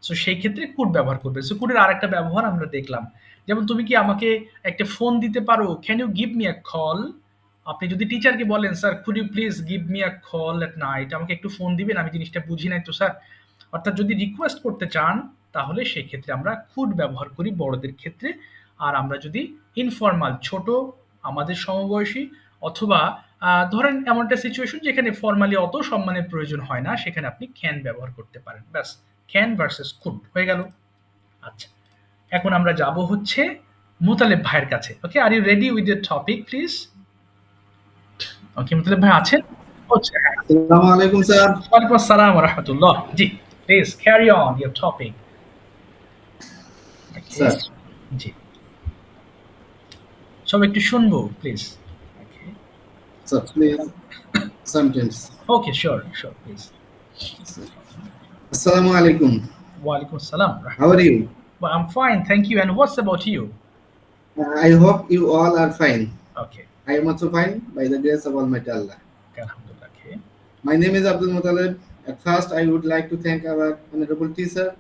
S1: so সেই ক্ষেত্রে কুড ব্যবহার করবেন। সো কুডের আরেকটা ব্যবহার আমরা দেখলাম। যেমন, তুমি কি আমাকে একটা ফোন দিতে পারো, can you give me a call, আপনি যদি টিচারকে বলেন, sir could you please give me a call at night, আমাকে একটু ফোন দিবেন, আমি জিনিসটা বুঝি নাই তো স্যার। অর্থাৎ যদি রিকোয়েস্ট করতে চান তাহলে সেই ক্ষেত্রে আমরা কুড ব্যবহার করি বড়দের ক্ষেত্রে। আর আমরা যদি ইনফর্মাল, ছোট, আমাদের সমবয়সী, অথবা ধরেন এমন একটা সিচুয়েশন যেখানে ফর্মালি অত সম্মানের প্রয়োজন হয় না, সেখানে আপনি ক্যান ব্যবহার করতে পারেন। ব্যাস, ক্যান ভার্সেস কুড হয়ে গেল। আচ্ছা, এখন আমরা যাব হচ্ছে মুতালেব ভাইয়ের কাছে। Okay, are you ready with your topic please? Okay, Mutaleb ভাই আছেন? আচ্ছা, হ্যাঁ।
S2: আসসালামু আলাইকুম স্যার।
S1: ওয়ালাইকুম আসসালাম ওয়া রাহমাতুল্লাহ। জি, please carry on your topic.
S2: Sir,
S1: জি, সব একটু শুনবো please.
S2: Sir please sentence.
S1: Okay, sure sure, please.
S2: আসসালামু আলাইকুম।
S1: ওয়ালাইকুম আসসালাম।
S2: How are you?
S1: Well, I'm fine, thank you. And what's about you?
S2: I hope you all are fine.
S1: Okay,
S2: I am also fine by the grace of Almighty Allah.
S1: alhamdulillah. Okay.
S2: My name is Abdul Muttalib. At first, I would like to thank our honorable teacher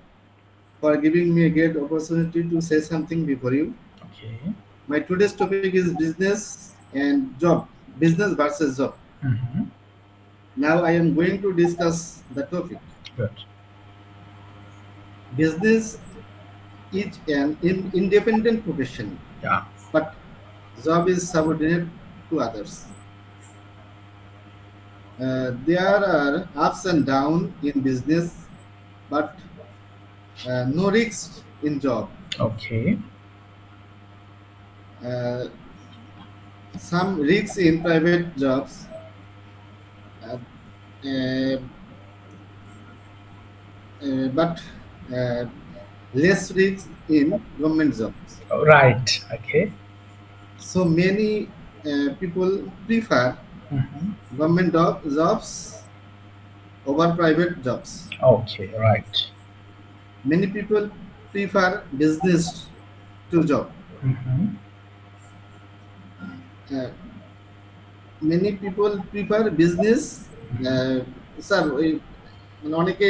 S2: for giving me a great opportunity to say something before you.
S1: Okay.
S2: My today's topic is business and job, business versus job.
S1: Mm-hmm.
S2: Now I am going to discuss the topic.
S1: Good.
S2: Business is an independent profession,
S1: Yeah.
S2: but job is subordinate to others. There are ups and downs in business, but no risks in job.
S1: Okay.
S2: Some risks in private jobs, but less risks in government jobs.
S1: Right. Okay.
S2: So many people prefer
S1: Mm-hmm.
S2: government jobs over private jobs.
S1: Okay. Right.
S2: Many people prefer business to job.
S1: Mm-hmm.
S2: Many people prefer business. Sir ওই মানে অনেকে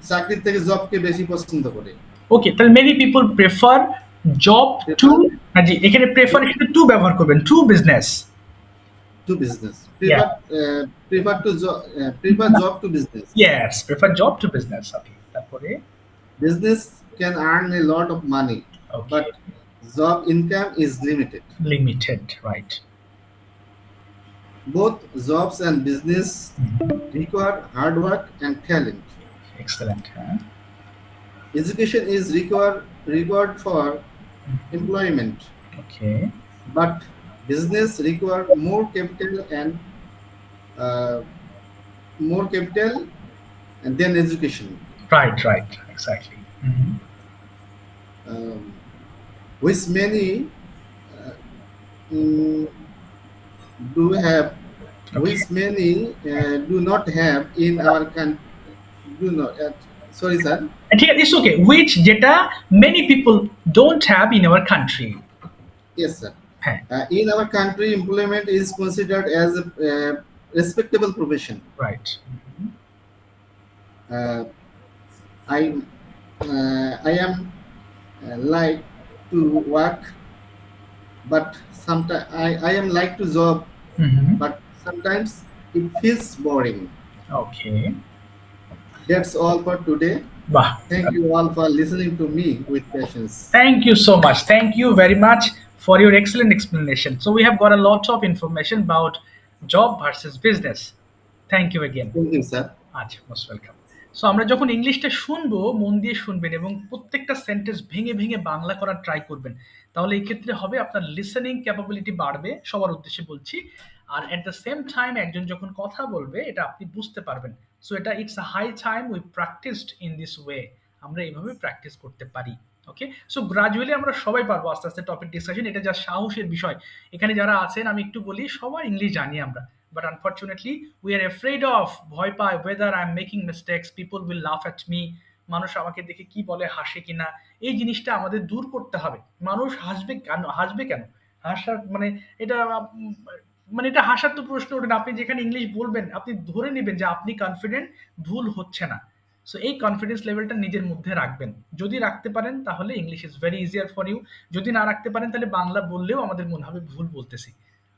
S2: চাকরির থেকে জবকে বেশি পছন্দ করে।
S1: Okay, তাহলে many people prefer job to, জি, এখানে prefer এখানে to ব্যবহার করবেন, to business.
S2: To business. Prefer job to business.
S1: Yes, prefer job to business. Okay. তারপরে
S2: Business can earn a lot of money,
S1: okay.
S2: but job income is limited.
S1: Limited, right.
S2: Both jobs and business require hard work and talent.
S1: Excellent. Huh?
S2: Education is required for employment,
S1: Okay.
S2: but business require more capital than education.
S1: Right, right, exactly. Mm-hmm.
S2: Which many do have, which many do not have in our country. Do not. Sorry, sir.
S1: And here it's okay. Which data many people don't have in our country.
S2: Yes, sir.
S1: Huh.
S2: In our country, employment is considered as a respectable profession.
S1: Right.
S2: I am like to work but sometimes I am like to job, but sometimes it feels boring.
S1: Okay.
S2: That's all for today.
S1: Bah.
S2: Thank you all for listening to me with patience.
S1: Thank you so much. Thank you very much for your excellent explanation. So we have got a lot of information about job versus business. Thank you again.
S2: Thank you, sir.
S1: আচ্ছা, most welcome. So আমরা যখন ইংলিশটা শুনবো মন দিয়ে শুনবেন এবং প্রত্যেকটা সেন্টেন্স ভেঙে ভেঙে বাংলা করার ট্রাই করবেন, তাহলে এই ক্ষেত্রে হবে আপনার লিসেনিং ক্যাপাবিলিটি বাড়বে, সবার উদ্দেশ্যে বলছি। আর এট দ্য সেম টাইম একজন যখন কথা বলবে এটা আপনি বুঝতে পারবেন। সো এটা it's a high time we practised in this way. আমরা এইভাবে প্র্যাকটিস করতে পারি। ওকে, সো গ্রাজুয়ালি আমরা সবাই পারবো আস্তে আস্তে টপিক ডিসকাশন। এটা যা সাহসের বিষয়। এখানে যারা আছেন আমি একটু বলি, সবাই ইংলিশ জানি আমরা, but unfortunately we are afraid of ভয় পাই whether I'm making mistakes, people will laugh at me, মানুষ আমাকে দেখে কি বলে, হাসে কিনা। এই জিনিসটা আমাদের দূর করতে হবে। মানুষ হাসবে কেন, হাসবে কেন, হাসার মানে এটা মানে এটা হাসার তো প্রশ্ন ওঠে না। আপনি যেখানে ইংলিশ বলবেন আপনি ধরে নেবেন যে আপনি কনফিডেন্ট, ভুল হচ্ছে না। সো এই কনফিডেন্স লেভেলটা নিজের মধ্যে রাখবেন। যদি রাখতে পারেন তাহলে English is very easier for you. যদি না রাখতে পারেন তাহলে বাংলা বললেও আমাদের মনে হবে ভুল বলতেছি।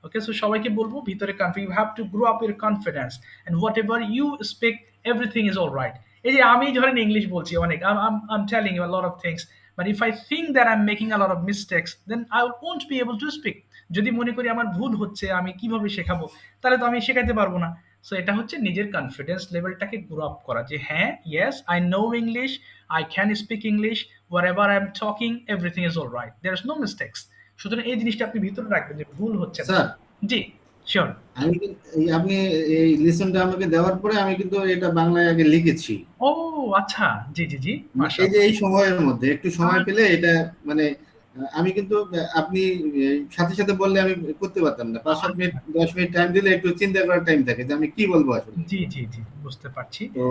S1: ওকে, সো সবাইকে বলবো ভিতরে confidence, you have to grow up your confidence and whatever you speak everything is all right. এই যে আমি ধরেন ইংলিশ বলছি অনেক, I am telling you a lot of things, but if I think that I am making a lot of mistakes then I won't be able to speak. যদি মনে করি আমার ভুল হচ্ছে, আমি কিভাবে শেখাবো, তাহলে তো আমি শেখাতে পারবো না। সো এটা হচ্ছে নিজের কনফিডেন্স লেভেলটাকে গ্রো আপ করা, যে হ্যাঁ, yes I know English, I can speak English, whatever I am talking everything is all right, there is no mistakes. সুতরাং এই জিনিসটা আপনি ভিতরে রাখবেন যে ভুল হচ্ছে না।
S2: স্যার,
S1: জি, শিওর।
S2: আপনি এই লিসনটা আমাকে দেওয়ার পরে আমি কিন্তু এটা বাংলায় আগে লিখেছি।
S1: ও আচ্ছা, জি জি জি,
S2: এই যে
S1: মাশাআল্লাহ।
S2: এই সময়ের মধ্যে একটু সময় পেলে এটা মানে আমি কিন্তু আপনি সাথে সাথে বললে আমি করতে পারতাম না। 5-7 মিনিট 10 মিনিট টাইম দিলে একটু চিন্তা করার টাইম থাকে যে আমি কি বলবো আসলে।
S1: জি জি জি, বুঝতে পারছি।
S2: তো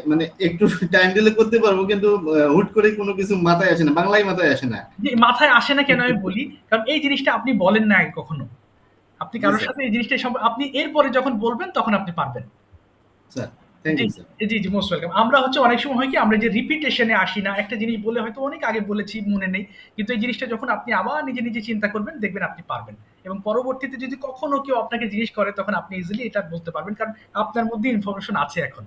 S2: মানে একটু টাইম দিলে করতে পারবো, কিন্তু হুট করে কোনো কিছু মাথায় আসে না, বাংলায় মাথায় আসে না।
S1: যে মাথায় আসে না কেন আমি বলি, কারণ এই জিনিসটা আপনি বলেন না আগে কখনো। আপনি
S2: জি
S1: কারোর
S2: স্যার।
S1: সাথে এই জিনিসটা আপনি এরপরে যখন বলবেন তখন আপনি পারবেন।
S2: স্যার, থ্যাংক
S1: জি
S2: ইউ স্যার।
S1: জি জি, মোস্ট ওয়েলকাম। আমরা হচ্ছে অনেক সময় হয় কি, আমরা যে রিপিটেশনে আসি না, একটা জিনিস বলে হয়তো অনেক আগে বলেছি মনে নেই, কিন্তু এই জিনিসটা যখন আপনি আবার নিজে নিজে চিন্তা করবেন দেখবেন আপনি পারবেন। এবং পরবর্তীতে যদি কখনো কেউ আপনাকে জিজ্ঞেস করে তখন আপনি ইজিলি এটা বলতে পারবেন, কারণ আপনার মধ্যে ইনফরমেশন আছে এখন।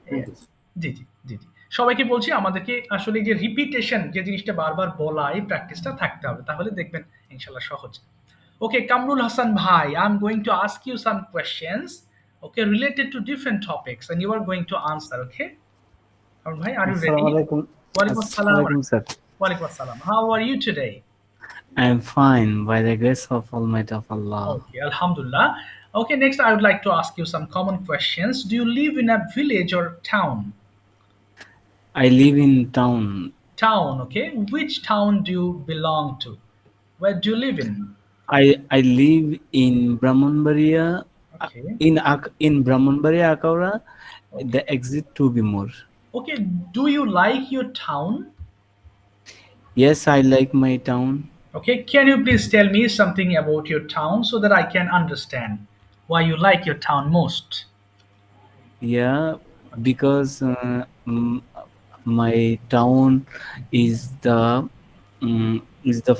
S2: Thank you.
S1: জি জি জি জি, সবাইকে বলছি আমাদেরকে আসলে যে রিপিটেশন, যে জিনিসটা বারবার বলা, এই প্র্যাকটিসটা থাকতে হবে, তাহলে দেখবেন ইনশাল্লাহ সহজ। Okay, Kamrul Hassan Bhai, I'm going to ask you some questions, okay, related to different topics, and you are going to answer, okay? Kamrul Bhai, are you ready?
S7: Assalamualaikum.
S1: Walaikum assalam.
S7: Assalamualaikum, sir.
S1: Walaikum assalam. How are you today?
S7: I am fine by the grace of Almighty of Allah.
S1: Okay, Alhamdulillah. Okay, next I would like to ask you some common questions. Do you live in a village or town?
S7: I live in town.
S1: Town, okay. Which town do you belong to? Where do you live in?
S7: I live in Brahmanbaria.
S1: Okay.
S7: In Brahmanbaria, Akaura.
S1: Okay.
S7: The exit to be more.
S1: Okay, do you like your town?
S7: Yes, I like my town.
S1: Okay, can you please tell me something about your town so that I can understand why you like your town most?
S7: Yeah, because my town is the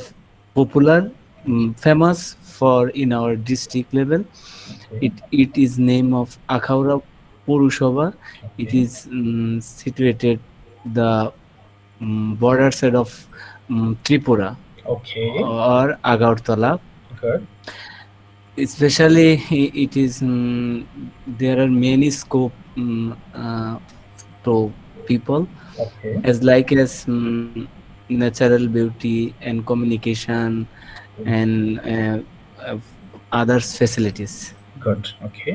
S7: popular, famous for in our district level.
S1: Okay.
S7: It is name of Akhaura Purushoba. It
S1: Okay.
S7: is situated the border side of Tripura
S1: Okay,
S7: or Agartala.
S1: good.
S7: Especially it is there are many scope to people
S1: Okay,
S7: as like as natural beauty and communication and other facilities.
S1: good. Okay.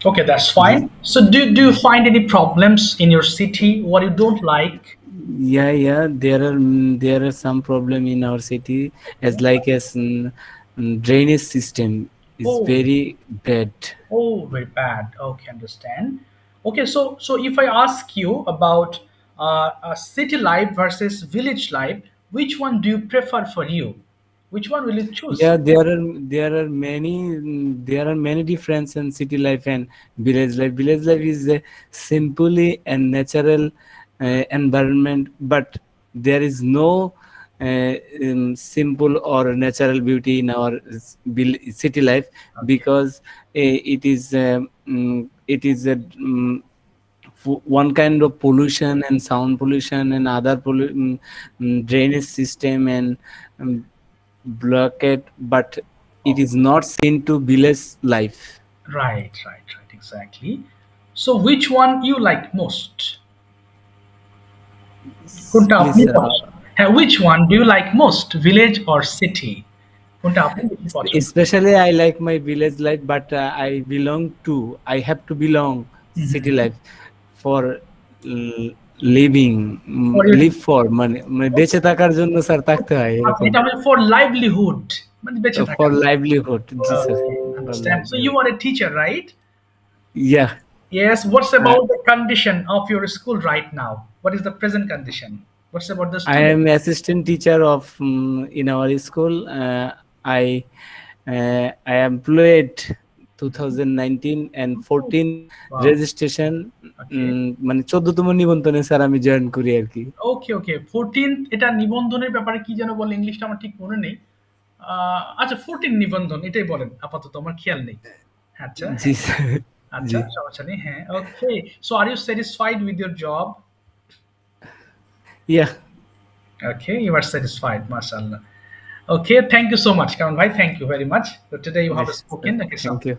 S1: Okay, that's fine. So do you find any problems in your city, what you don't like?
S7: Yeah, there are some problem in our city as like as drainage system is
S1: Oh.
S7: very bad.
S1: Oh, very bad. Okay, understand. Okay, so if I ask you about a city life versus village life, which one do you prefer for you? Which one will you choose?
S7: Yeah, there are many difference in city life and village life. Village life is a simply and natural environment, but there is no simple or natural beauty in our city life, because it is a one kind of pollution and sound pollution and other drainage system and blockade, but it is not seen to village life.
S1: Right, exactly. So which one you like most? কোনটা আপনি
S7: Please,
S1: পছন্দ? হ্যাঁ, which one do you like most, village or city? কোনটা আপনি বেশি পছন্দ?
S7: especially I like my village life, but I have to belong city life for living,
S1: For your-
S7: live for মানে বেঁচে থাকার জন্য স্যার থাকতে হয়
S1: আচ্ছা,
S7: এরকম,
S1: এটা হলো for livelihood, মানে বেঁচে থাকা।
S7: for livelihood. G sir,
S1: Understand. So you are a teacher, right?
S7: yeah.
S1: Yes. What's about the condition of your school right now? What is the present condition? What's about the
S7: I
S1: student?
S7: am assistant teacher of in our school. I employed 2019 and 14
S1: Wow.
S7: registration,
S1: Okay.
S7: মানে 14তম নিবন্ধনে sir আমি join করি আর কি।
S1: ওকে 14 এটা নিবন্ধনের ব্যাপারে কি যেন বলে, ইংলিশটা আমার ঠিক মনে নেই। আচ্ছা 14 নিবন্ধন এটাই বলেন, আপাতত আমার খেয়াল নেই। আচ্ছা
S7: জি স্যার,
S1: আচ্ছা,
S7: জি,
S1: সমস্যা নেই। হ্যাঁ, okay. So are you satisfied with your job?
S7: yeah.
S1: Okay, you are satisfied, mashallah. Okay, thank you so much, Karan bhai. Thank you very much. So today you have
S7: Yes,
S1: spoken.
S7: sir.
S1: Okay, so
S7: Thank you.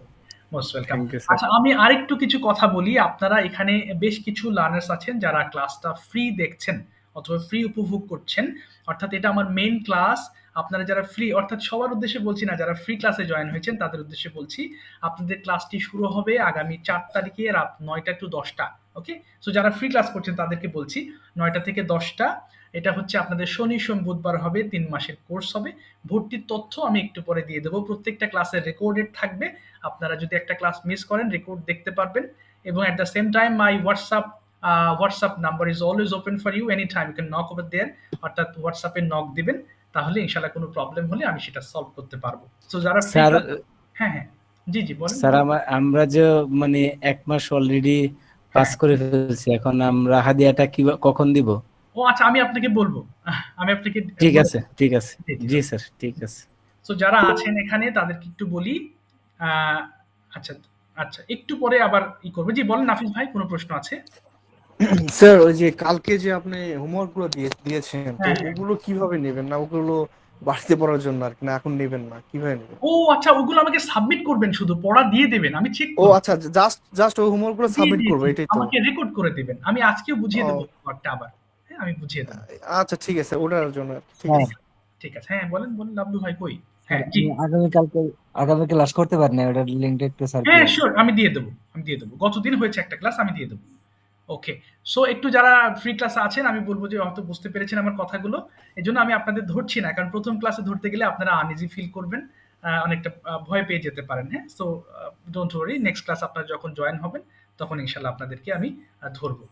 S1: Most welcome.
S7: Thank you, sir.
S1: আচ্ছা, আমি আরেকটু কিছু কথা বলি। আপনারা এখানে বেশ কিছু লার্নার্স আছেন যারা ক্লাসটা ফ্রি দেখছেন অথবা ফ্রি উপভোগ করছেন, অর্থাৎ এটা আমার মেইন ক্লাস। আপনারা যারা ফ্রি, অর্থাৎ সবার উদ্দেশ্যে বলছি না, যারা ফ্রি ক্লাসে জয়েন হয়েছেন তাদের উদ্দেশ্যে বলছি। আপনাদের ক্লাসটি শুরু হবে আগামী 4 তারিখে রাত 9টা to 10টা। ওকে, সো যারা ফ্রি ক্লাস করছেন তাদেরকে বলছি 9টা থেকে 10টা। এটা হচ্ছে আপনাদের শনি সোম বুধবার হবে, 3 মাসের কোর্স হবে। ভর্তির তথ্য আমি একটু পরে দিয়ে দেবো। প্রত্যেকটা ক্লাসে রেকর্ডেড থাকবে, আপনারা যদি একটা ক্লাস মিস করেন রেকর্ড দেখতে পারবেন। এবং at the same time my WhatsApp number is always open for you, any time you can knock over there, অর্থাৎ হোয়াটসঅ্যাপে নক দিবেন, তাহলে ইনশাল্লাহ কোনো প্রবলেম হলে আমি সেটা সলভ করতে পারবো। সো যারা
S7: স্যার,
S1: হ্যাঁ, জি বলেন।
S7: স্যার আমরা যে মানে 1 মাস অলরেডি পাস করে ফেলছি, এখন আমরা হাদিয়াটা কখন দিব?
S1: ও আচ্ছা, আমি আপনাকে বলবো। আমি আপনাকে
S7: ঠিক আছে, ঠিক আছে,
S1: জি,
S7: জি স্যার, ঠিক আছে।
S1: সো যারা আছেন এখানে তাদেরকে একটু বলি। আচ্ছা আচ্ছা, একটু পরে আবার করবো। জি বলেন নাফিস ভাই, কোনো প্রশ্ন আছে?
S4: স্যার ওই যে কালকে যে আপনি হোমওয়ার্ক গুলো দিয়েছেন, তো
S1: হ্যাঁ।
S4: ওগুলো কিভাবে নেবেন? না ওগুলো বাড়িতে পড়ার জন্য আর কি, না এখন নেবেন না, কিভাবে নেবেন?
S1: ও আচ্ছা, ওগুলো আমাকে সাবমিট করবেন, শুধু পড়া দিয়ে দেবেন, আমি চেক
S4: ও
S1: করব।
S4: আচ্ছা, জাস্ট ওই হোমওয়ার্ক গুলো সাবমিট করবো, এটাই তো?
S1: আমাকে রেকর্ড করে দিবেন, আমি আজকেও বুঝিয়ে
S4: ও
S1: দেবো হোমওয়ার্কটা আবার। হ্যাঁ, আমি বুঝিয়ে দেবো।
S4: আচ্ছা ঠিক আছে, ওটার জন্য ঠিক
S3: হ্যাঁ
S4: আছে।
S1: ঠিক আছে, হ্যাঁ বলেন লাবলু ভাই কই?
S3: স্যার,
S1: হ্যাঁ জি,
S3: আমি আগামী ক্লাস করতে পারি না, ওটার লিঙ্কটা একটু স্যার
S1: হ্যাঁ
S3: দিয়ে
S1: শিওর, আমি দিয়ে দেবো। গতদিন হয়েছে একটা ক্লাস, আমি দিয়ে দেবো। ওকে, সো একটু যারা ফ্রি ক্লাসে আছেন আমি বলবো যে হয়তো বুঝতে পেরেছেন আমার কথাগুলো, এই জন্য আমি আপনাদের ধরছি না, কারণ প্রথম ক্লাসে ধরতে গেলে আপনারা আনইজি ফিল করবেন, অনেকটা ভয় পেয়ে যেতে পারেন। হ্যাঁ, so don't worry, next class আপনারা যখন জয়েন হবেন তখন ইনশাল্লাহ আপনাদেরকে আমি ধরবো।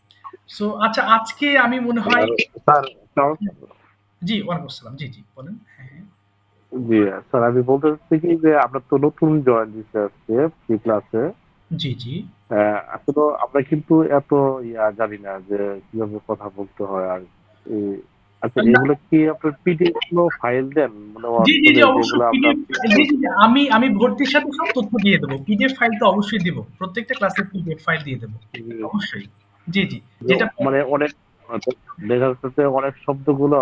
S1: সো আচ্ছা, আজকে আমি মনে হয়
S8: স্যার,
S1: জি ওয়ালাইকুম আসসালাম, জি বলেন। হ্যাঁ
S8: জি স্যার, আমি বলতে চাচ্ছি কি যে আমরা তো নতুন জয়েন দিতে আসছে ফ্রি ক্লাসে।
S1: জি
S8: আসলে আমরা কিন্তু এত জানি না যে কিভাবে কথা বলতে হয়। আর আচ্ছা, এগুলো কি আপনার পিডিএফ গুলো ফাইল দেন, মানে
S1: জি
S8: হোয়াটসঅ্যাপে
S1: অবশ্যই
S8: যেগুলো আমরা
S1: আমি ভর্তির সাথে সব তথ্য দিয়ে দেবো। পিডিএফ ফাইল তো অবশ্যই দিব, প্রত্যেকটা ক্লাসের পিডিএফ ফাইল দিয়ে দেবো অবশ্যই। জি যেটা
S8: মানে অনেক দেখা যাচ্ছে অনেক শব্দগুলো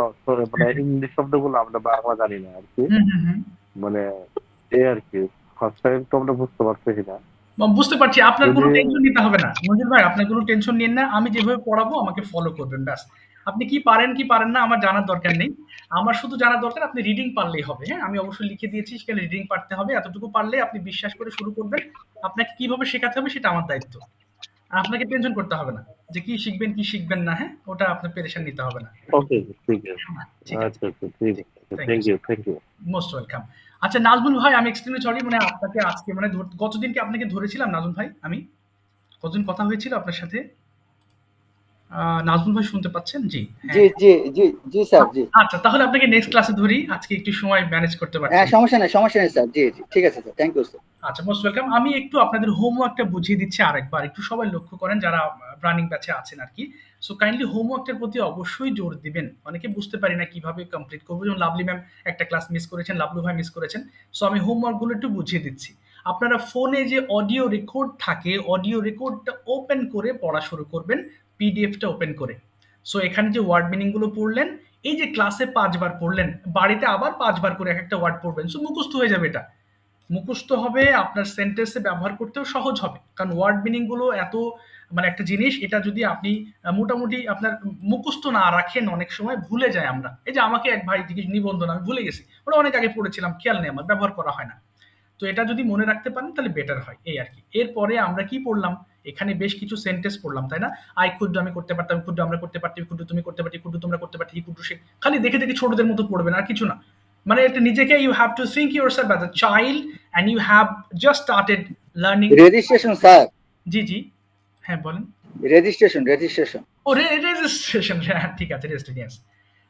S8: মানে ইংলিশ শব্দগুলো আমরা বাংলা জানি না আর কি,
S1: হুম।
S8: মানে এই আর কি ফার্স্ট টাইম তো আমরা বুঝতে পারতেছি না।
S1: বুঝতে পারছি, আপনার কোনো
S8: যদি
S1: টেনশন নিতে হবে না মঞ্জুর ভাই, আপনার কোনো টেনশন নিন না। আমি যেভাবে পড়াবো আমাকে ফলো করবেন, ব্যাস। আপনি কি পারেন না আমার জানার দরকার নেই, আমার শুধু জানার দরকার আপনি রিডিং পারলেই হবে। হ্যাঁ, আমি অবশ্যই লিখে দিয়েছি সেখানে রিডিং পারতে হবে, এতটুকু পারলে আপনি বিশ্বাস করে শুরু করবেন। আপনাকে কিভাবে শেখাতে হবে সেটা আমার দায়িত্ব, আপনাকে টেনশন করতে হবে না যে কি শিখবেন না। হ্যাঁ, ওটা আপনার পেরেশান নিতে হবে না।
S8: ওকে, ঠিক আছে,
S1: ঠিক আছে,
S8: আচ্ছা ঠিক আছে, থ্যাংক ইউ।
S1: Most welcome. আচ্ছা নাজমুল ভাই, আমি এক্সট্রিমলি সরি, মানে আপনাকে আজকে মানে গতদিনকে আপনাকে ধরেছিলাম নাজমুল ভাই, আমি কতদিন কথা হয়েছিল আপনার সাথে? নাজমুল ভাই শুনতে পাচ্ছেন? জি,
S3: জি
S1: হ্যাঁ।
S3: জি জি জি স্যার, জি।
S1: আচ্ছা, তাহলে আপনাকে নেক্সট ক্লাসে ধরি। আজকে একটু সময় ম্যানেজ করতে পারছি
S3: হ্যাঁ,
S1: না।
S3: সমস্যা নেই স্যার। জি জি, ঠিক আছে স্যার, থ্যাংক ইউ স্যার।
S1: আচ্ছা, মোস্ট ওয়েলকাম। আমি একটু আপনাদের হোমওয়ার্কটা বুঝিয়ে দিচ্ছি আরেকবার। একটু সবাই লক্ষ্য করেন যারা রানিং ব্যাচে আছেন আরকি। সো কাইন্ডলি হোমওয়ার্কটার প্রতি অবশ্যই জোর দিবেন। অনেকে বুঝতে পারি না কিভাবে কমপ্লিট করব। যেমন লাভলি ম্যাম একটা ক্লাস মিস করেছেন, লাভলু ভাই মিস করেছেন। সো আমি হোমওয়ার্কগুলো একটু বুঝিয়ে দিচ্ছি। আপনারা ফোনে যে অডিও রেকর্ড থাকে, অডিও রেকর্ডটা ওপেন করে পড়া শুরু করবেন, পিডিএফটা ওপেন করে। সো এখানে যে ওয়ার্ড মিনিং গুলো পড়লেন, এই যে ক্লাসে ৫ বার পড়লেন, বাড়িতে আবার ৫ বার করে একেকটা ওয়ার্ড পড়বেন। সো মুখস্থ হয়ে যাবে এটা। মুখস্থ হবে, আপনার সেন্টেন্সে ব্যবহার করতেও সহজ হবে। কারণ ওয়ার্ড মিনিং গুলো এত মানে একটা জিনিস, এটা যদি আপনি মোটামুটি আপনার মুখস্থ না রাখেন অনেক সময় ভুলে যায় আমরা। এই যে আমাকে এক ভাই জিজ্ঞেস নিবন্ধন আমি ভুলে গেছি। ওটা অনেক আগে পড়েছিলাম, খেয়াল নেই আমার, ব্যবহার করা হয় না। তো এটা যদি মনে রাখতে পারেন তাহলে বেটার হয় এই আরকি। এরপরে আমরা কি পড়লাম? এখানে বেশ কিছু সেন্টেন্স পড়লাম, তাই না? আই কুড আমি করতে পারতাম, কুড আমরা করতে পারতাম, কুড তুমি করতে পারতি, কুড তোমরা করতে পারতি, কুড সে। খালি দেখে দেখে ছোটদের মতো পড়বেন আর কিছু না। মানে এটা নিজেকে you have to think yourself as a child and you have just started learning.
S3: Registration sir,
S1: জি, জি। হ্যাঁ, বলেন।
S3: রেজিস্ট্রেশন।
S1: ও রেজিস্ট্রেশন, হ্যাঁ, ঠিক আছে, রেজিস্ট্রেশন, ইয়েস।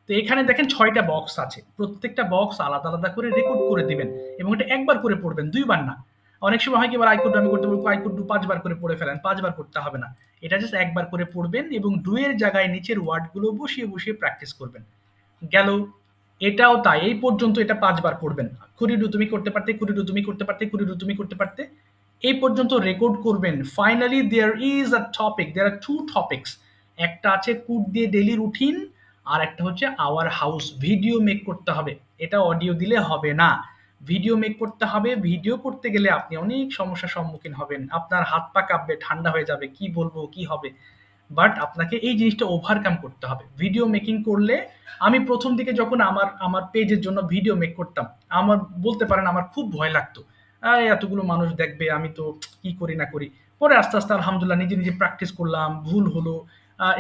S1: তো এখানে দেখেন ৬ টা বক্স আছে। প্রত্যেকটা বক্স আলাদা, আলাদা করে রেকর্ড করে দিবেন এবং এটা একবার করে পড়বেন, ২ বার না। অনেক সময় হয় কি আবার আই কুড আমি করতে বলব, আই কুড ডু ৫ বার করে পড়ে ফেলেন। ৫ বার করতে হবে না। এটা জাস্ট একবার করে পড়বেন এবং ডু এর জায়গায় নিচের ওয়ার্ড গুলো বসিয়ে, বসিয়ে প্র্যাকটিস করবেন। গেল। এটাও তাই। এই পর্যন্ত এটা ৫ বার পড়বেন। কুড ইউ ডু তুমি করতে পারতে, কুড ইউ ডু তুমি করতে পারতে, কুড ইউ ডু তুমি করতে পারতে। এই পর্যন্ত রেকর্ড করবেন। Finally there is a topic, there are 2 topics. একটা আছে কুড দিয়ে ডেইলি রুটিন, আর একটা হচ্ছে আওয়ার হাউস। ভিডিও মেক করতে হবে। এটা অডিও দিলে হবে না। ভিডিও মেক করতে হবে। ভিডিও করতে গেলে আপনি অনেক সমস্যার সম্মুখীন হবেন। আপনার হাত পা কাঁপবে, ঠান্ডা হয়ে যাবে। কি বলবো, কি হবে? বাট আপনাকে এই জিনিসটা ওভারকাম করতে হবে। ভিডিও মেকিং করলে আমি ১ম দিকে যখন আমার পেজের জন্য ভিডিও মেক করতাম, আমার বলতে পারেন আমার খুব ভয় লাগতো। এতগুলো মানুষ দেখবে, আমি তো কি করি না করি। পরে আস্তে, আস্তে আলহামদুলিল্লাহ নিজে, নিজে প্র্যাকটিস করলাম, ভুল হলো।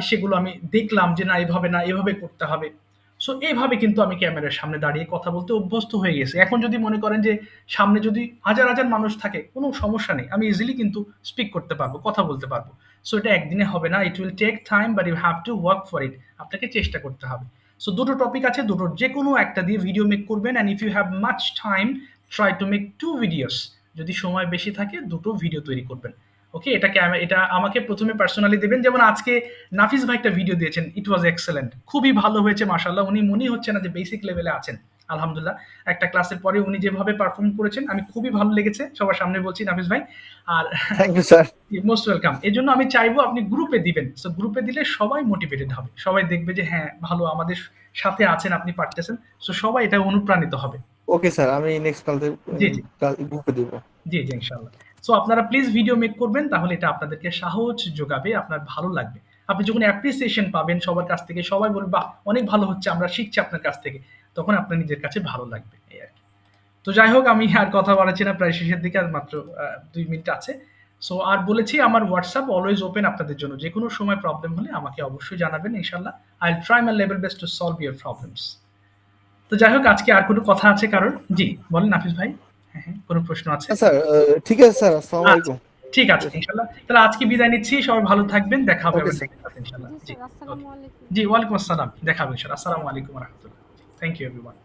S1: সেগুলো আমি দেখলাম যে না এভাবে না, এভাবে করতে হবে। সো এইভাবে কিন্তু আমি ক্যামেরার সামনে দাঁড়িয়ে কথা বলতে অভ্যস্ত হয়ে গেছি। এখন যদি মনে করেন যে সামনে যদি হাজার, হাজার মানুষ থাকে, কোনো সমস্যা নেই। আমি ইজিলি কিন্তু স্পিক করতে পারবো, কথা বলতে পারবো। সো এটা একদিনে হবে না। It will take time but you have to work for it. আপনাকে চেষ্টা করতে হবে। সো ২ টো টপিক আছে, দুটোর যেকোনো একটা দিয়ে ভিডিও মেক করবেন and if you have much time try to make 2 videos. যদি সময় বেশি থাকে ২ টো ভিডিও তৈরি করবেন। ওকে? এটা আমাকে ১ম এ পার্সোনালি দিবেন। যেমন আজকে নাফিস ভাই একটা ভিডিও দিয়েছেন। ইট ওয়াজ এক্সেলেন্ট। খুবই ভালো হয়েছে মাশাআল্লাহ। উনি মনেই হচ্ছে না যে বেসিক লেভেলে আছেন। আলহামদুলিল্লাহ। একটা ক্লাসের পরে উনি যেভাবে পারফর্ম করেছেন আমি খুবই ভালো লেগেছে। সবার সামনে বলছি নাফিস ভাই। আর
S4: thank you sir.
S1: Most welcome. এজন্য আমি চাইবো আপনি গ্রুপে দিবেন। সো গ্রুপে দিলে সবাই মোটিভেটেড হবে। সবাই দেখবে যে হ্যাঁ, ভালো আমাদের সাথে আছেন, আপনি পারতেছেন। সো সবাই এটা অনুপ্রাণিত হবে।
S4: ওকে স্যার, আমি নেক্সট কালকে
S1: জি, জি।
S4: গ্রুপে দিব।
S1: জি, জি, ইনশাআল্লাহ। সো আপনারা প্লিজ ভিডিও মেক করবেন, তাহলে এটা আপনাদেরকে সাহস যোগাবে, আপনার ভালো লাগবে। আপনি যখন অ্যাপ্রিসিয়েশন পাবেন সবার কাছ থেকে, সবাই বলবে, "বাহ! অনেক ভালো হচ্ছে, আমরা শিখছি আপনার কাছ থেকে।" তখন আপনার নিজের কাছে ভালো লাগবে। এই আরকি। তো যাই হোক, আমি আর কথা বাড়াচ্ছি না, প্রায় শেষের দিকে আর মাত্র ২ মিনিট আছে। সো আর বলেছি আমার WhatsApp অলওয়েজ ওপেন আপনাদের জন্য। যেকোনো সময় প্রবলেম হলে আমাকে অবশ্যই জানাবেন ইনশাআল্লাহ। I will try my level best to solve your problems. তো যাই হোক, আজকে আর কোনো কথা আছে কারোর? জি, বলেন নাফিস ভাই। হ্যাঁ, হ্যাঁ, কোনো প্রশ্ন আছে?
S4: স্যার ঠিক আছে স্যার, আসসালামু
S1: আচ্ছা,
S4: আলাইকুম।
S1: ঠিক আছে ইনশাআল্লাহ। তাহলে আজকে বিদায় নিচ্ছি। সবাই ভালো থাকবেন। দেখা হবে
S4: ওকে
S1: আবার
S4: স্যার।
S1: নেক্সট ক্লাসে ইনশাআল্লাহ।
S5: জি
S1: জি,
S5: স্যার, আসসালামু
S1: ওকে।
S5: আলাইকুম।
S1: জি, ওয়ালাইকুম আসসালাম। দেখা হবে ইনশাআল্লাহ। আসসালামু আলাইকুম ওয়া রাহমাতুল্লাহ। Thank you everyone.